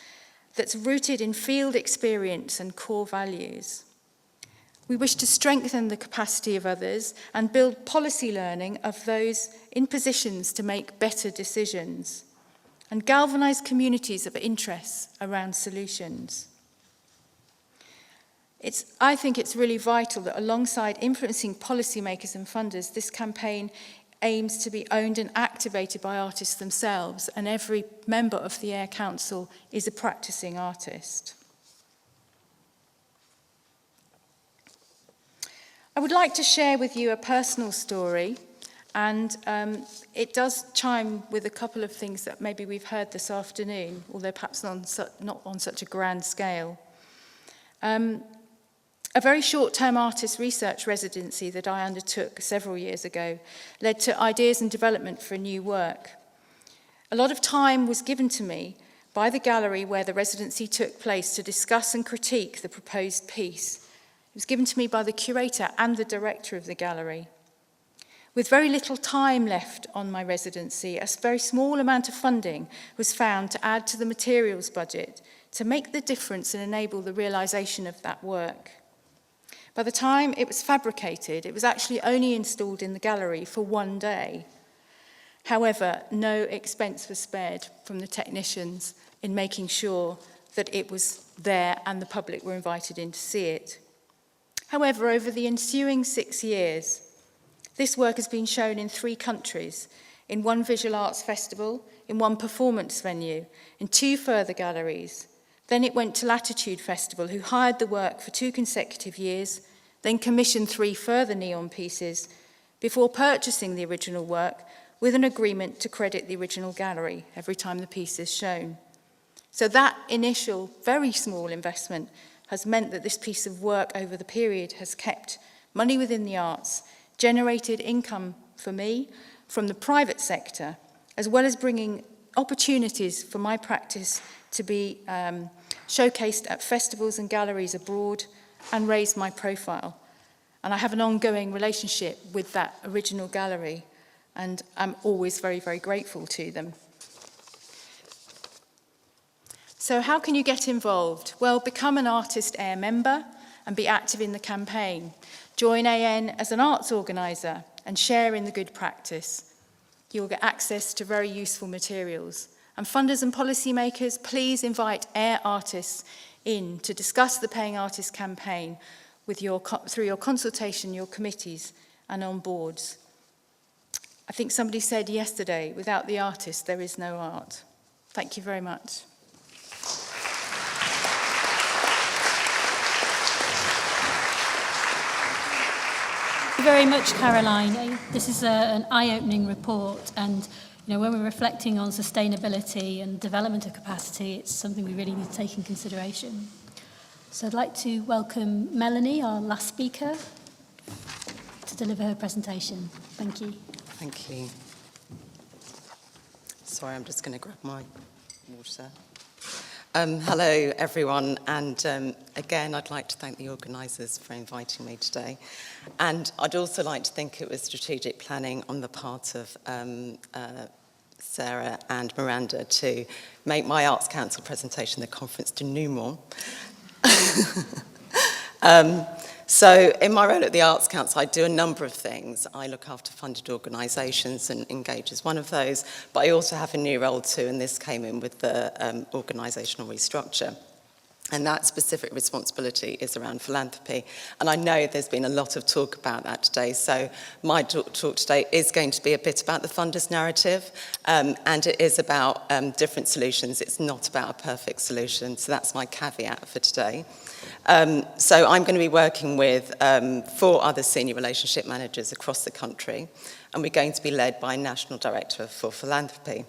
Speaker 13: that's rooted in field experience and core values. We wish to strengthen the capacity of others and build policy learning of those in positions to make better decisions, and galvanise communities of interest around solutions. I think it's really vital that alongside influencing policymakers and funders, this campaign aims to be owned and activated by artists themselves, and every member of the Air Council is a practising artist. I would like to share with you a personal story, and it does chime with a couple of things that maybe we've heard this afternoon, although perhaps not on such a grand scale. A very short-term artist research residency that I undertook several years ago led to ideas and development for new work. A lot of time was given to me by the gallery where the residency took place to discuss and critique the proposed piece. It was given to me by the curator and the director of the gallery. With very little time left on my residency, a very small amount of funding was found to add to the materials budget to make the difference and enable the realisation of that work. By the time it was fabricated, it was actually only installed in the gallery for one day. However, no expense was spared from the technicians in making sure that it was there and the public were invited in to see it. However, over the ensuing 6 years, this work has been shown in 3 countries, in 1 visual arts festival, in 1 performance venue, in 2 further galleries. Then it went to Latitude Festival, who hired the work for 2 consecutive years, then commissioned 3 further neon pieces, before purchasing the original work with an agreement to credit the original gallery every time the piece is shown. So that initial, very small investment has meant that this piece of work over the period has kept money within the arts, generated income for me from the private sector, as well as bringing opportunities for my practice to be showcased at festivals and galleries abroad and raised my profile. And I have an ongoing relationship with that original gallery, and I'm always very, very grateful to them. So how can you get involved? Well, become an Artist Air member and be active in the campaign. Join AN as an arts organiser and share in the good practice. You'll get access to very useful materials. And funders and policymakers, please invite Air artists in to discuss the Paying Artists campaign with through your consultation, your committees and on boards. I think somebody said yesterday, without the artist, there is no art. Thank you very much.
Speaker 10: Thank you very much, Caroline. This is an eye-opening report, and when we're reflecting on sustainability and development of capacity, it's something we really need to take in consideration. So I'd like to welcome Melanie, our last speaker, to deliver her presentation. Thank you.
Speaker 14: Thank you. Sorry, I'm just going to grab my water. Hello, everyone, and again, I'd like to thank the organisers for inviting me today. And I'd also like to think it was strategic planning on the part of Sarah and Miranda to make my Arts Council presentation at the conference denouement. So in my role at the Arts Council, I do a number of things. I look after funded organisations and Engage is one of those, but I also have a new role too, and this came in with the organisational restructure. And that specific responsibility is around philanthropy. And I know there's been a lot of talk about that today, so my talk today is going to be a bit about the funders' narrative, and it is about different solutions. It's not about a perfect solution, so that's my caveat for today. So I'm going to be working with 4 other senior relationship managers across the country, and we're going to be led by a National Director for Philanthropy.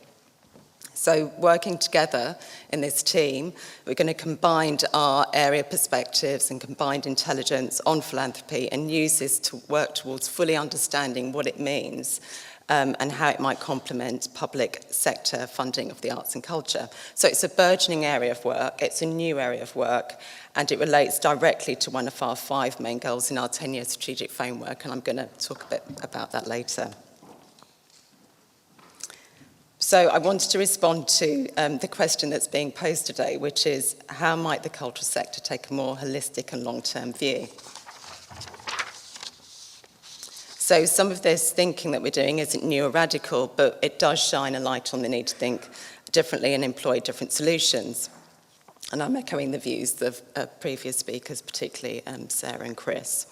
Speaker 14: So working together in this team, we're going to combine our area perspectives and combined intelligence on philanthropy and use this to work towards fully understanding what it means and how it might complement public sector funding of the arts and culture. So it's a burgeoning area of work, it's a new area of work, and it relates directly to one of our 5 main goals in our 10-year strategic framework, and I'm going to talk a bit about that later. So I wanted to respond to the question that's being posed today, which is, how might the cultural sector take a more holistic and long-term view? So some of this thinking that we're doing isn't new or radical, but it does shine a light on the need to think differently and employ different solutions. And I'm echoing the views of previous speakers, particularly Sarah and Chris.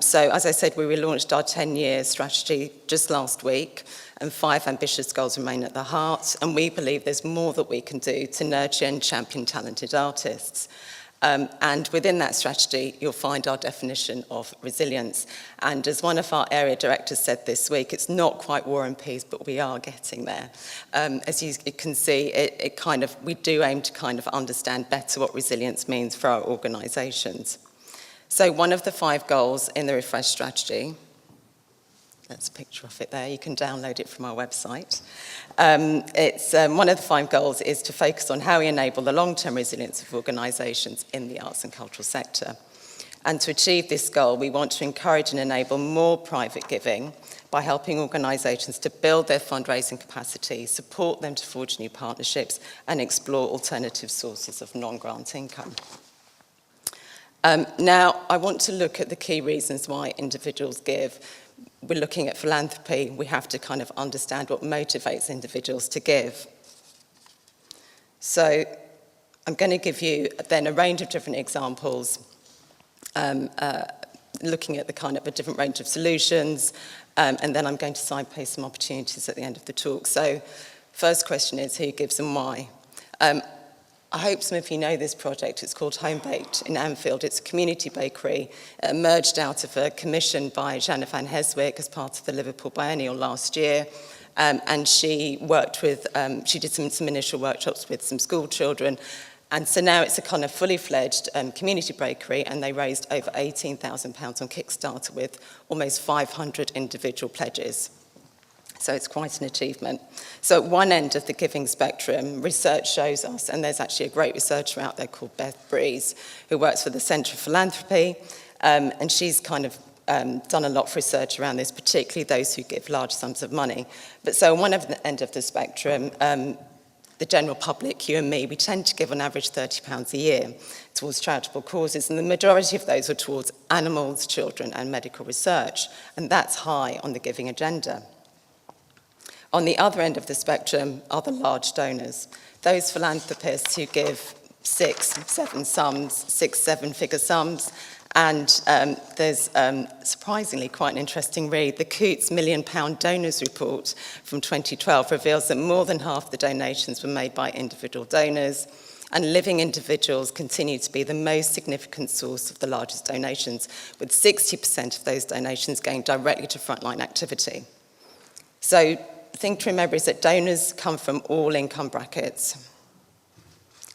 Speaker 14: So as I said, we relaunched our 10-year strategy just last week, and 5 ambitious goals remain at the heart, and we believe there's more that we can do to nurture and champion talented artists. And within that strategy, you'll find our definition of resilience. And as one of our area directors said this week, it's not quite War and Peace, but we are getting there. As you can see, we do aim to kind of understand better what resilience means for our organisations. So one of the 5 goals in the refresh strategy, that's a picture of it there, you can download it from our website. One of the 5 goals is to focus on how we enable the long-term resilience of organisations in the arts and cultural sector. And to achieve this goal, we want to encourage and enable more private giving by helping organisations to build their fundraising capacity, support them to forge new partnerships, and explore alternative sources of non-grant income. Now, I want to look at the key reasons why individuals give. We're looking at philanthropy. We have to kind of understand what motivates individuals to give. So I'm going to give you then a range of different examples, looking at the kind of a different range of solutions, and then I'm going to signpost some opportunities at the end of the talk. So first question is, who gives and why? I hope some of you know this project. It's called Home Baked in Anfield. It's a community bakery emerged out of a commission by Jana van Heswick as part of the Liverpool Biennial last year. And she worked with, she did some initial workshops with some school children. And so now it's a kind of fully fledged community bakery, and they raised over £18,000 on Kickstarter with almost 500 individual pledges. So it's quite an achievement. So at one end of the giving spectrum, research shows us, and there's actually a great researcher out there called Beth Breeze, who works for the Centre for Philanthropy, and she's kind of done a lot of research around this, particularly those who give large sums of money. But so at one end of the spectrum, the general public, you and me, we tend to give on average £30 a year towards charitable causes, and the majority of those are towards animals, children, and medical research, and that's high on the giving agenda. On the other end of the spectrum are the large donors, those philanthropists who give 6, 7-figure sums. And there's surprisingly quite an interesting read. The Coots £1 Million Donors Report from 2012 reveals that more than half the donations were made by individual donors, and living individuals continue to be the most significant source of the largest donations, with 60% of those donations going directly to frontline activity. So the thing to remember is that donors come from all income brackets.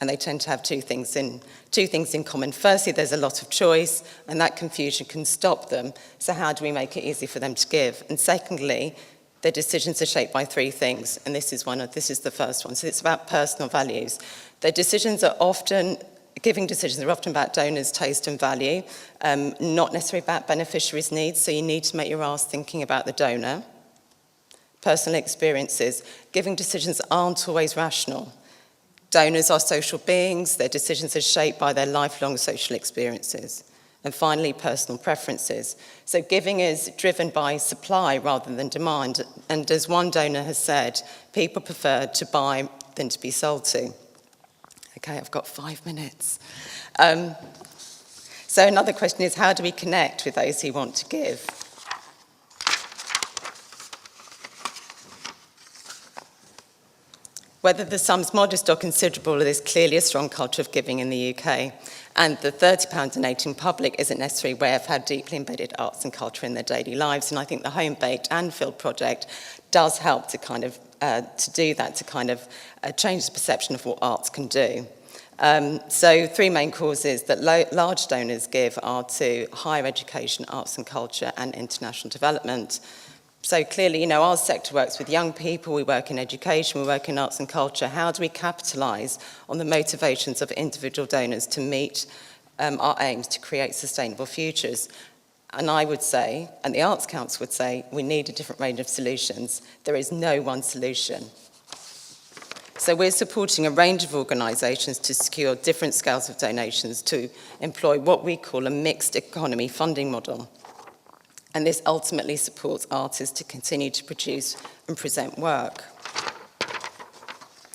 Speaker 14: And they tend to have two things in common. Firstly, there's a lot of choice, and that confusion can stop them. So how do we make it easy for them to give? And secondly, their decisions are shaped by three things, and this is the first one. So it's about personal values. Their decisions are often, giving decisions are often about donors' taste and value, not necessarily about beneficiaries' needs, so you need to make your ask thinking about the donor. Personal experiences. Giving decisions aren't always rational. Donors are social beings, their decisions are shaped by their lifelong social experiences. And finally, personal preferences. So giving is driven by supply rather than demand. And as one donor has said, people prefer to buy than to be sold to. Okay, I've got 5 minutes. So another question is, how do we connect with those who want to give? Whether the sum's modest or considerable, there's clearly a strong culture of giving in the UK. And the £30 donating public isn't necessarily aware of how deeply embedded arts and culture in their daily lives. And I think the Home Baked Anfield project does help to kind of to do that, to kind of change the perception of what arts can do. So three main causes that large donors give are to higher education, arts and culture, and international development. So clearly, our sector works with young people, we work in education, we work in arts and culture. How do we capitalise on the motivations of individual donors to meet our aims to create sustainable futures? And I would say, and the Arts Council would say, we need a different range of solutions. There is no one solution. So we're supporting a range of organisations to secure different scales of donations to employ what we call a mixed economy funding model. And this ultimately supports artists to continue to produce and present work.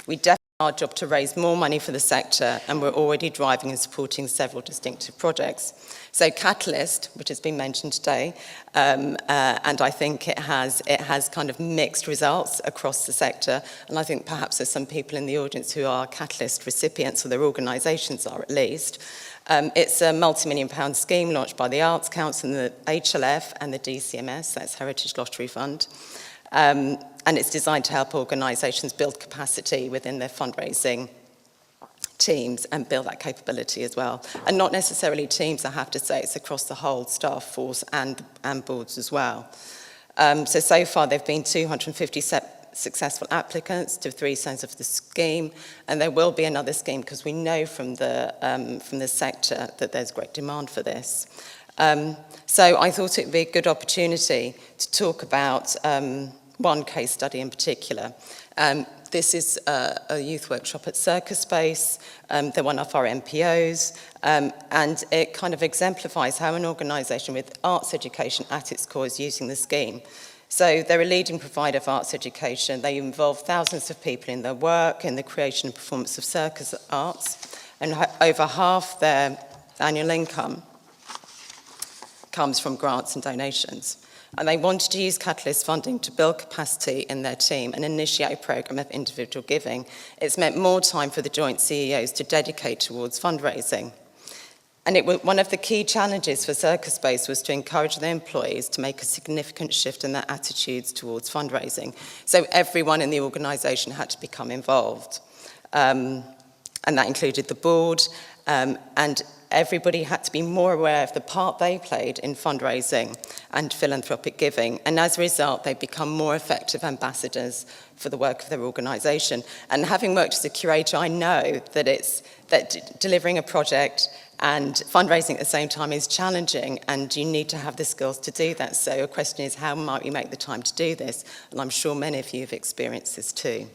Speaker 14: We definitely our job to raise more money for the sector, and we're already driving and supporting several distinctive projects. So Catalyst, which has been mentioned today, and I think it has kind of mixed results across the sector, and I think perhaps there's some people in the audience who are Catalyst recipients, or their organisations are at least. It's a multi-million-pound scheme launched by the Arts Council and the HLF and the DCMS, that's Heritage Lottery Fund. And it's designed to help organisations build capacity within their fundraising teams and build that capability as well. And not necessarily teams, I have to say, it's across the whole staff force and boards as well. So far there have been 250 successful applicants to 3 cents of the scheme, and there will be another scheme because we know from the sector that there's great demand for this. So I thought it would be a good opportunity to talk about one case study in particular. This is a youth workshop at Circus Space. They're one of our MPOs, and it kind of exemplifies how an organisation with arts education at its core is using the scheme. So they're a leading provider of arts education. They involve thousands of people in their work, in the creation and performance of circus arts, and over half their annual income comes from grants and donations. And they wanted to use Catalyst funding to build capacity in their team and initiate a programme of individual giving. It's meant more time for the joint CEOs to dedicate towards fundraising. And one of the key challenges for Circus Space was to encourage their employees to make a significant shift in their attitudes towards fundraising. So everyone in the organisation had to become involved. And that included the board, and everybody had to be more aware of the part they played in fundraising and philanthropic giving. And as a result, they become more effective ambassadors for the work of their organisation. And having worked as a curator, I know that delivering a project and fundraising at the same time is challenging, and you need to have the skills to do that. So the question is, how might we make the time to do this? And I'm sure many of you have experienced this too.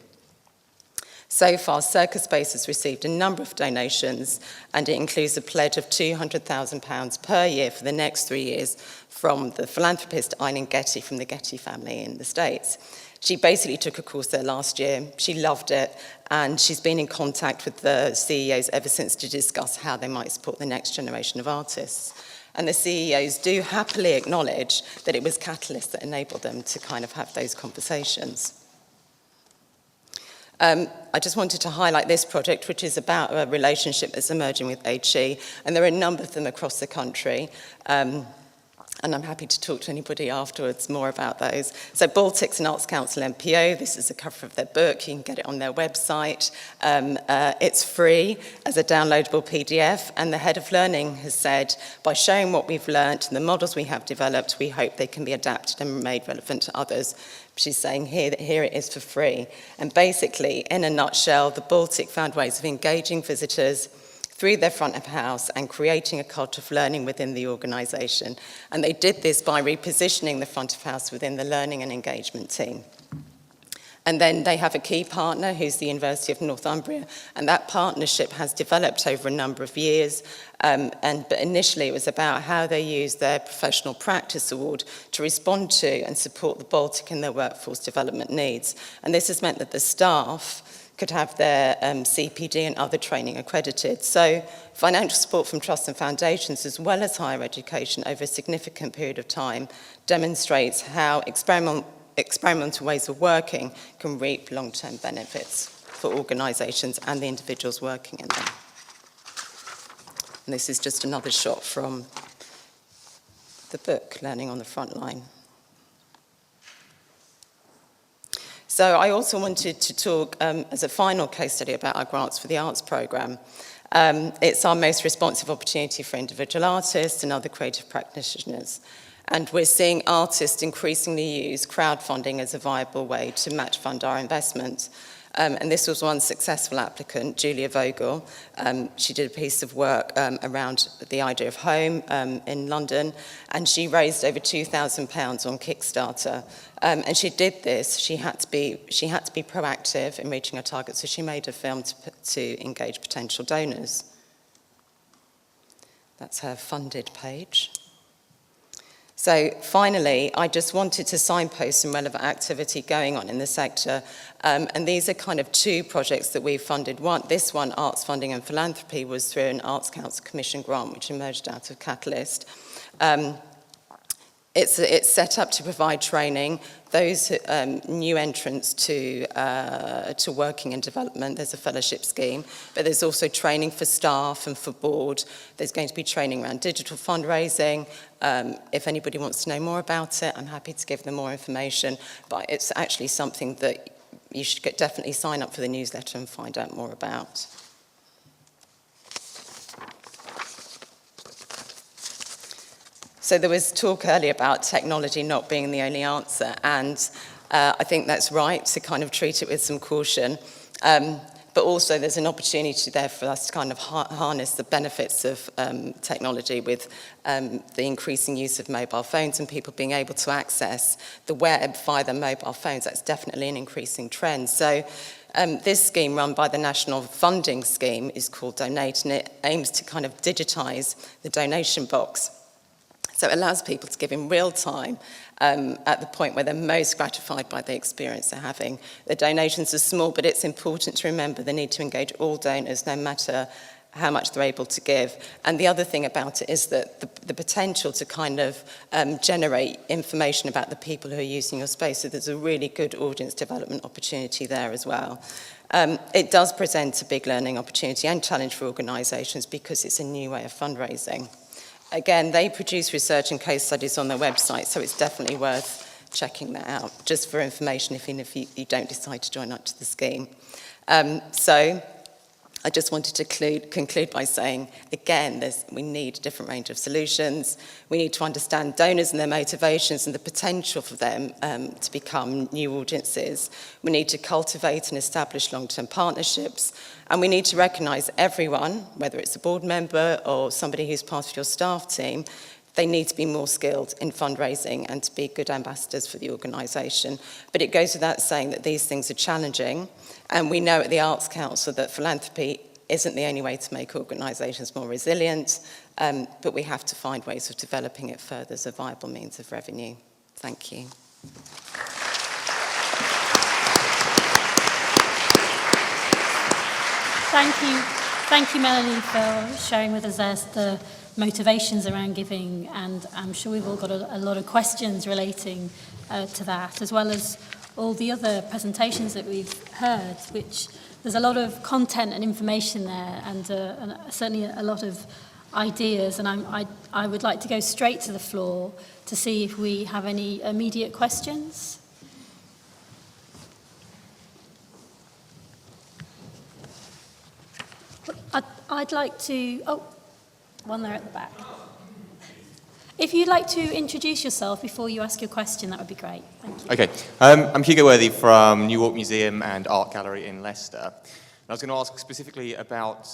Speaker 14: So far, Circus Space has received a number of donations, and it includes a pledge of £200,000 per year for the next 3 years from the philanthropist Eileen Getty from the Getty family in the States. She basically took a course there last year. She loved it, and she's been in contact with the CEOs ever since to discuss how they might support the next generation of artists. And the CEOs do happily acknowledge that it was Catalyst that enabled them to kind of have those conversations. I just wanted to highlight this project, which is about a relationship that's emerging with HE, and there are a number of them across the country. And I'm happy to talk to anybody afterwards more about those. So Baltics and Arts Council MPO, this is a cover of their book. You can get it on their website. It's free as a downloadable PDF. And the head of learning has said, by showing what we've learnt and the models we have developed, we hope they can be adapted and made relevant to others. She's saying here that here it is for free. And basically, in a nutshell, the Baltic found ways of engaging visitors through their front of house and creating a culture of learning within the organisation. And they did this by repositioning the front of house within the learning and engagement team. And then they have a key partner who's the University of Northumbria, and that partnership has developed over a number of years. But initially it was about how they used their Professional Practice Award to respond to and support the Baltic in their workforce development needs. And this has meant that the staff could have their CPD and other training accredited. So financial support from trusts and foundations, as well as higher education over a significant period of time, demonstrates how experimental ways of working can reap long-term benefits for organisations and the individuals working in them. And this is just another shot from the book, Learning on the Front Line. So I also wanted to talk as a final case study about our Grants for the Arts programme. It's our most responsive opportunity for individual artists and other creative practitioners. And we're seeing artists increasingly use crowdfunding as a viable way to match fund our investment. And this was one successful applicant, Julia Vogel. She did a piece of work around the idea of home in London, and she raised over £2,000 on Kickstarter. And she did this. She had to be proactive in reaching her target, so she made a film to engage potential donors. That's her funded page. So finally, I just wanted to signpost some relevant activity going on in the sector. And these are kind of two projects that we've funded. This one, Arts Funding and Philanthropy, was through an Arts Council Commission grant, which emerged out of Catalyst. It's set up to provide training. Those new entrants to working in development, there's a fellowship scheme, but there's also training for staff and for board. There's going to be training around digital fundraising. If anybody wants to know more about it, I'm happy to give them more information, but it's actually something that you should definitely sign up for the newsletter and find out more about. So there was talk earlier about technology not being the only answer, and I think that's right to kind of treat it with some caution. But also there's an opportunity there for us to kind of harness the benefits of technology with the increasing use of mobile phones and people being able to access the web via their mobile phones. That's definitely an increasing trend. So this scheme run by the National Funding Scheme is called Donate, and it aims to kind of digitise the donation box. So it allows people to give in real time at the point where they're most gratified by the experience they're having. The donations are small, but it's important to remember the need to engage all donors, no matter how much they're able to give. And the other thing about it is that the potential to kind of generate information about the people who are using your space, so there's a really good audience development opportunity there as well. It does present a big learning opportunity and challenge for organisations because it's a new way of fundraising. Again, they produce research and case studies on their website, so it's definitely worth checking that out, just for information if you don't decide to join up to the scheme. So I just wanted to conclude by saying, again, we need a different range of solutions. We need to understand donors and their motivations and the potential for them to become new audiences. We need to cultivate and establish long-term partnerships. And we need to recognise everyone, whether it's a board member or somebody who's part of your staff team, they need to be more skilled in fundraising and to be good ambassadors for the organisation. But it goes without saying that these things are challenging. And we know at the Arts Council that philanthropy isn't the only way to make organisations more resilient, but we have to find ways of developing it further as a viable means of revenue. Thank you.
Speaker 10: Thank you, Melanie, for sharing with us the motivations around giving, and I'm sure we've all got a lot of questions relating to that, as well as all the other presentations that we've heard, which there's a lot of content and information there, and certainly a lot of ideas, and I would like to go straight to the floor to see if we have any immediate questions. I'd like to, one there at the back. If you'd like to introduce yourself before you ask your question, that would be great. Thank you.
Speaker 15: Okay, I'm Hugo Worthy from New Walk Museum and Art Gallery in Leicester. And I was going to ask specifically about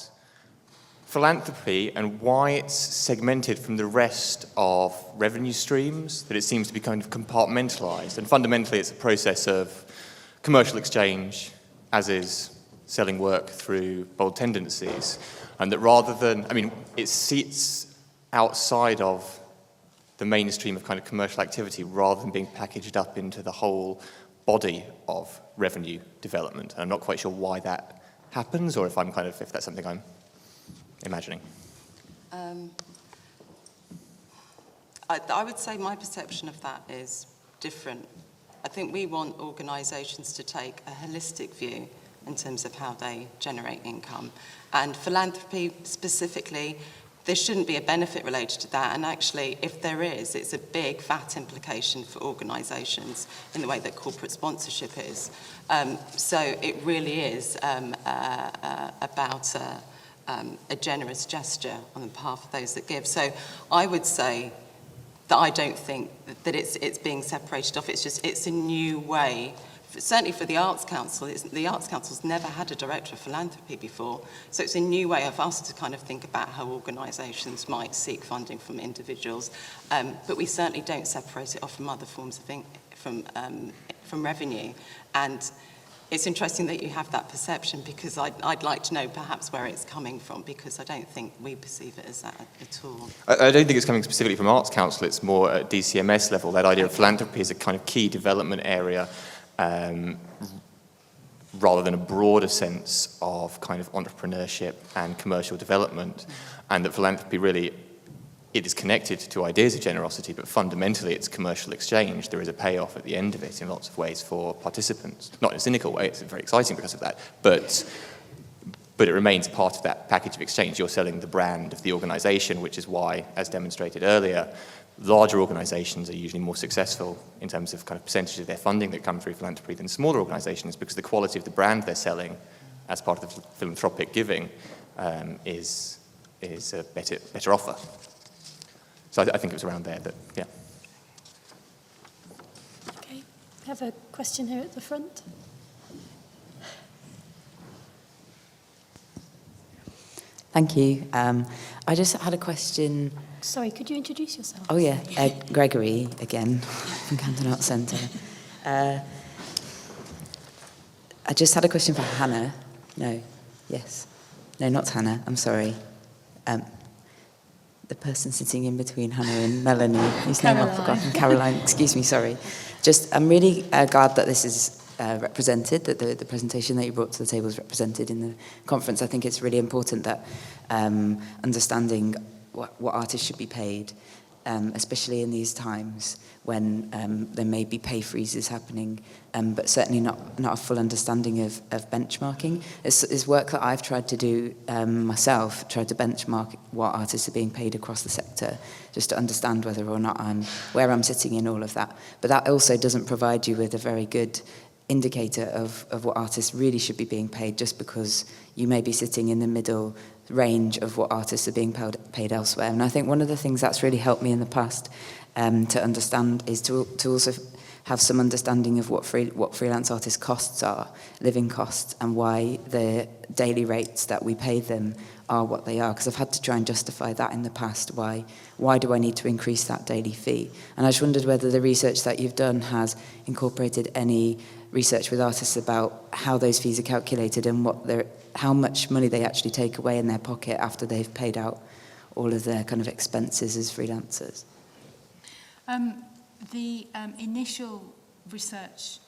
Speaker 15: philanthropy and why it's segmented from the rest of revenue streams, that it seems to be kind of compartmentalized. And fundamentally, it's a process of commercial exchange, as is selling work through bold tendencies. And that rather than, it sits outside of the mainstream of kind of commercial activity rather than being packaged up into the whole body of revenue development. And I'm not quite sure why that happens, or if that's something I'm imagining.
Speaker 14: I would say my perception of that is different. I think we want organisations to take a holistic view in terms of how they generate income. And philanthropy specifically, there shouldn't be a benefit related to that. And actually, if there is, it's a big VAT implication for organisations in the way that corporate sponsorship is. So it really is about a generous gesture on behalf of those that give. So I would say that I don't think that it's being separated off. It's a new way. Certainly for the Arts Council, the Arts Council's never had a director of philanthropy before, so it's a new way of us to kind of think about how organisations might seek funding from individuals, but we certainly don't separate it off from other forms of from revenue. And it's interesting that you have that perception, because I'd like to know perhaps where it's coming from, because I don't think we perceive it as that at all.
Speaker 15: I don't think it's coming specifically from Arts Council, it's more at DCMS level. That idea of philanthropy is a kind of key development area, rather than a broader sense of kind of entrepreneurship and commercial development, and that philanthropy really, it is connected to ideas of generosity, but fundamentally it's commercial exchange. There is a payoff at the end of it in lots of ways for participants. Not in a cynical way, it's very exciting because of that, but it remains part of that package of exchange. You're selling the brand of the organisation, which is why, as demonstrated earlier, larger organisations are usually more successful in terms of kind of percentage of their funding that come through philanthropy than smaller organisations, because the quality of the brand they're selling as part of the philanthropic giving is a better offer. So I think it was around there that, yeah.
Speaker 10: Okay, we have a question here at the front.
Speaker 5: Thank you. I just had a question.
Speaker 10: Sorry, could you introduce yourself?
Speaker 5: Oh yeah, Gregory again from Camden Arts Centre. I just had a question for Hannah. No, not Hannah, I'm sorry. The person sitting in between Hannah and Melanie, whose name I've forgotten. Caroline, excuse me, sorry. I'm really glad that this is represented, that the presentation that you brought to the table is represented in the conference. I think it's really important that understanding what artists should be paid, especially in these times when there may be pay freezes happening, but certainly not a full understanding of benchmarking. It's work that I've tried to do myself, tried to benchmark what artists are being paid across the sector, just to understand whether or not where I'm sitting in all of that. But that also doesn't provide you with a very good indicator of what artists really should be being paid, just because you may be sitting in the middle range of what artists are being paid elsewhere. And I think one of the things that's really helped me in the past to understand is to also have some understanding of what freelance artists' costs are, living costs, and why the daily rates that we pay them are what they are. Because I've had to try and justify that in the past. Why do I need to increase that daily fee? And I just wondered whether the research that you've done has incorporated any research with artists about how those fees are calculated and how much money they actually take away in their pocket after they've paid out all of their kind of expenses as freelancers.
Speaker 13: The initial research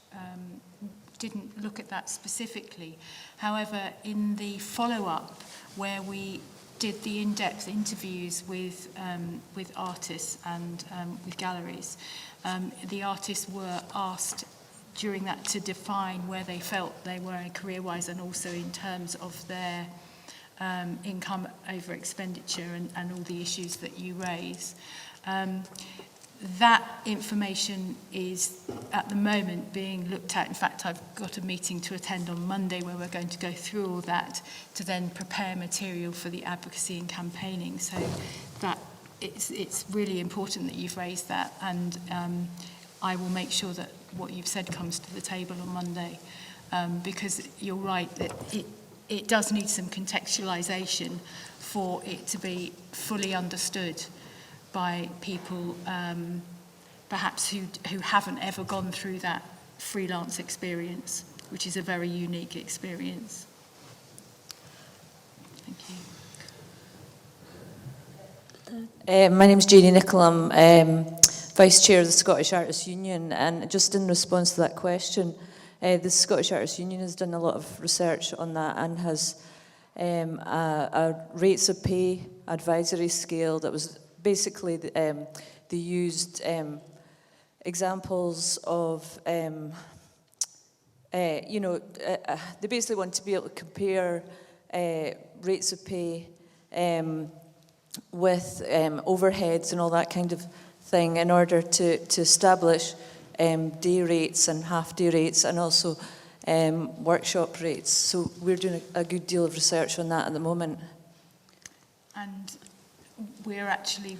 Speaker 13: didn't look at that specifically. However, in the follow-up, where we did the in-depth interviews with artists and with galleries, the artists were asked during that to define where they felt they were career-wise, and also in terms of their income over expenditure and all the issues that you raise. That information is at the moment being looked at. In fact, I've got a meeting to attend on Monday where we're going to go through all that to then prepare material for the advocacy and campaigning. So that it's really important that you've raised that, and I will make sure that what you've said comes to the table on Monday, because you're right that it does need some contextualisation for it to be fully understood by people perhaps who haven't ever gone through that freelance experience, which is a very unique experience. Thank you.
Speaker 16: My name is Janie Nichol. I'm Vice Chair of the Scottish Artists Union, and just in response to that question, the Scottish Artists Union has done a lot of research on that and has a rates of pay advisory scale that was basically they used examples of they basically want to be able to compare rates of pay with overheads and all that kind of thing in order to establish day rates and half-day rates and also workshop rates. So we're doing a good deal of research on that at the moment.
Speaker 13: And we're actually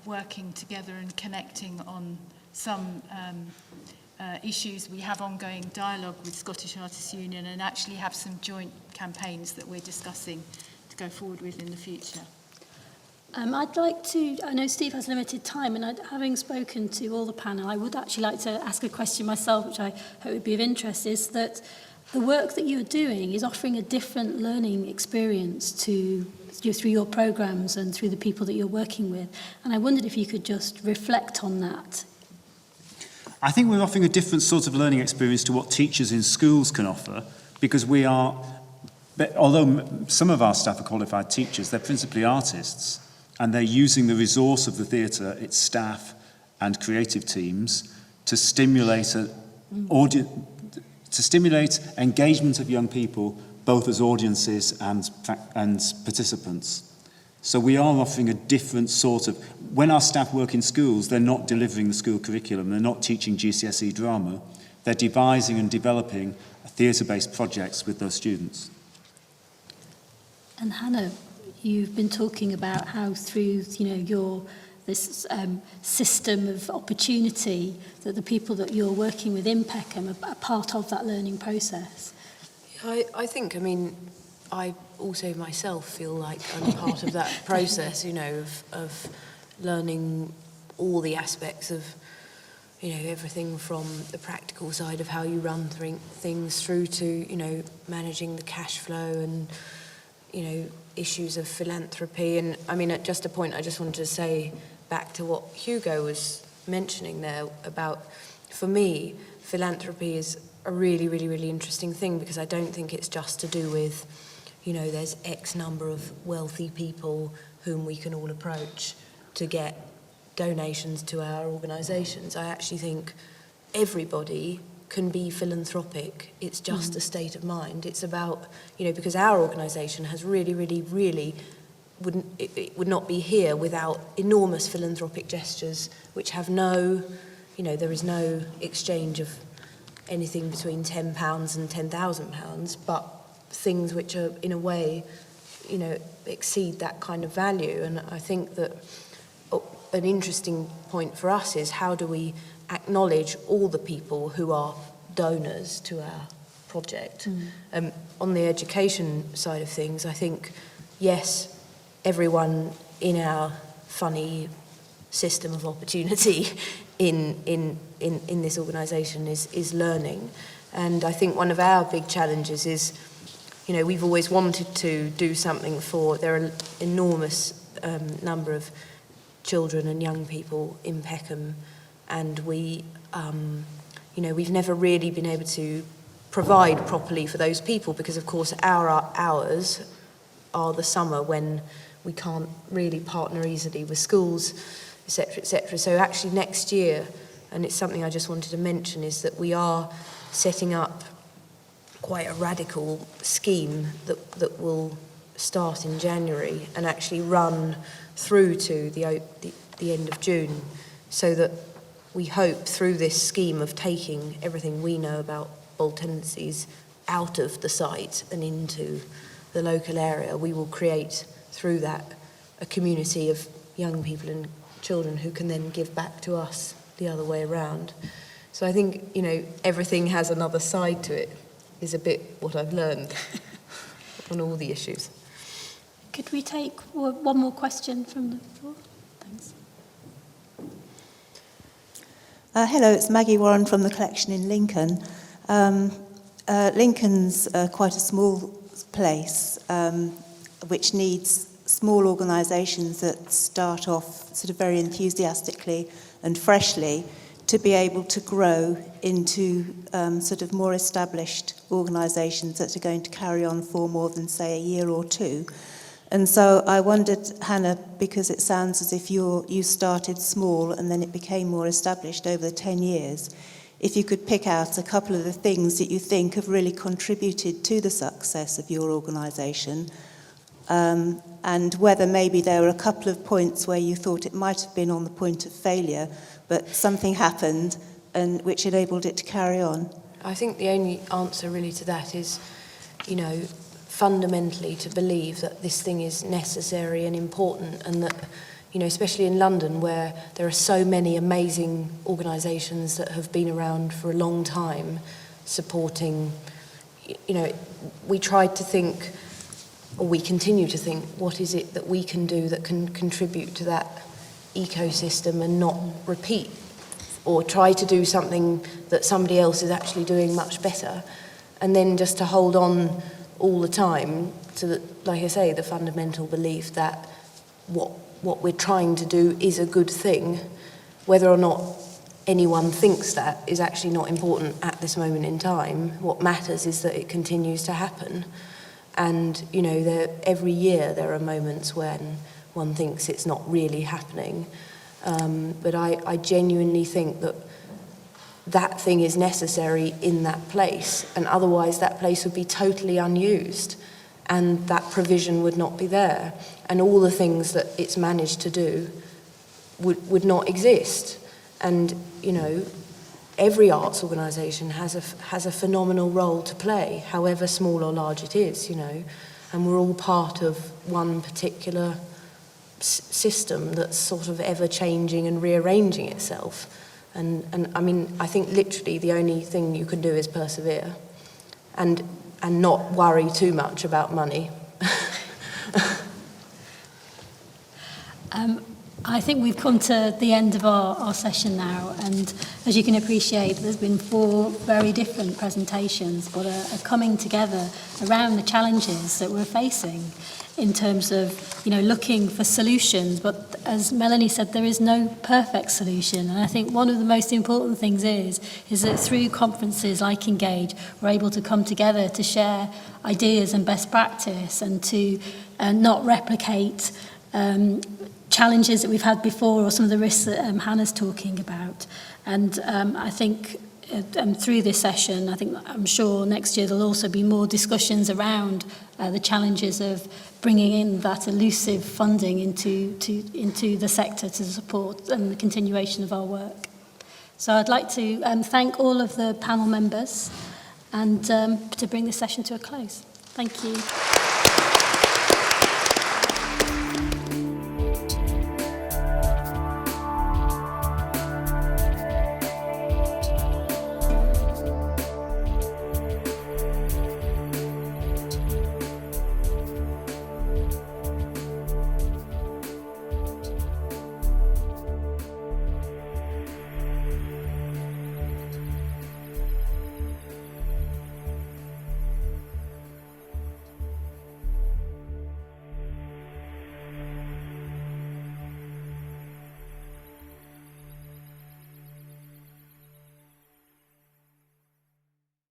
Speaker 13: working together and connecting on some issues. We have ongoing dialogue with Scottish Artists Union and actually have some joint campaigns that we're discussing to go forward with in the future.
Speaker 10: I'd like to, I know Steve has limited time, and having spoken to all the panel, I would actually like to ask a question myself, which I hope would be of interest, is that the work that you're doing is offering a different learning experience through your programs and through the people that you're working with. And I wondered if you could just reflect on that.
Speaker 11: I think we're offering a different sort of learning experience to what teachers in schools can offer, because we are, although some of our staff are qualified teachers, they're principally artists, and they're using the resource of the theatre, its staff and creative teams, to stimulate engagement of young people, both as audiences and participants. So we are offering a different sort of... When our staff work in schools, they're not delivering the school curriculum, they're not teaching GCSE drama, they're devising and developing theatre-based projects with those students.
Speaker 10: And Hannah, you've been talking about how through this system of opportunity that the people that you're working with in Peckham are part of that learning process.
Speaker 12: I think, I also myself feel like I'm part of that process, of learning all the aspects of, everything from the practical side of how you run things through to, managing the cash flow and, issues of philanthropy. And at just a point I just wanted to say back to what Hugo was mentioning there about, for me, philanthropy is a really, really, really interesting thing, because I don't think it's just to do with, there's X number of wealthy people whom we can all approach to get donations to our organisations. I actually think everybody can be philanthropic. It's just a state of mind. It's about, because our organisation has really, really, really, it would not be here without enormous philanthropic gestures, which have no, there is no exchange of anything between £10 and £10,000, but things which are, in a way, exceed that kind of value. And I think that an interesting point for us is, how do we acknowledge all the people who are donors to our project? On the education side of things, I think, yes, everyone in our funny system of opportunity in this organisation is learning. And I think one of our big challenges is, we've always wanted to do something there are an enormous number of children and young people in Peckham, and we've never really been able to provide properly for those people, because of course our hours are the summer when we can't really partner easily with schools, etc., etc. So actually next year, and it's something I just wanted to mention, is that we are setting up quite a radical scheme that will start in January and actually run through to the end of June, so that we hope through this scheme of taking everything we know about bold tendencies out of the site and into the local area, we will create through that a community of young people and children who can then give back to us the other way around. So I think, you know, everything has another side to it, is a bit what I've learned on all the issues.
Speaker 10: Could we take one more question from the floor? Thanks.
Speaker 17: Hello, it's Maggie Warren from the collection in Lincoln. Lincoln's quite a small place, which needs small organisations that start off sort of very enthusiastically and freshly to be able to grow into sort of more established organisations that are going to carry on for more than, say, a year or two. And so I wondered, Hannah, because it sounds as if you started small and then it became more established over the 10 years, if you could pick out a couple of the things that you think have really contributed to the success of your organisation, and whether maybe there were a couple of points where you thought it might have been on the point of failure, but something happened and which enabled it to carry on.
Speaker 12: I think the only answer really to that is, you know, fundamentally to believe that this thing is necessary and important, and that, you know, especially in London where there are so many amazing organisations that have been around for a long time supporting, you know, we tried to think, or we continue to think, what is it that we can do that can contribute to that ecosystem and not repeat, or try to do something that somebody else is actually doing much better, and then just to hold on all the time to, the, like I say, the fundamental belief that what we're trying to do is a good thing. Whether or not anyone thinks that is actually not important at this moment in time. What matters is that it continues to happen. And, you know, every year there are moments when one thinks it's not really happening. But I genuinely think that that thing is necessary in that place, and otherwise that place would be totally unused and that provision would not be there, and all the things that it's managed to do would not exist. And, you know, every arts organisation has a phenomenal role to play, however small or large it is, you know, and we're all part of one particular system that's sort of ever changing and rearranging itself. And I mean, I think literally the only thing you can do is persevere and not worry too much about money.
Speaker 10: I think we've come to the end of our session now, and as you can appreciate, there's been 4 very different presentations, but are coming together around the challenges that we're facing in terms of, you know, looking for solutions. But as Melanie said, there is no perfect solution, and I think one of the most important things is that through conferences like Engage, we're able to come together to share ideas and best practice, and to not replicate challenges that we've had before, or some of the risks that Hannah's talking about. And I think through this session, I'm sure next year there'll also be more discussions around the challenges of bringing in that elusive funding into the sector to support the continuation of our work. So I'd like to thank all of the panel members and to bring this session to a close. Thank you.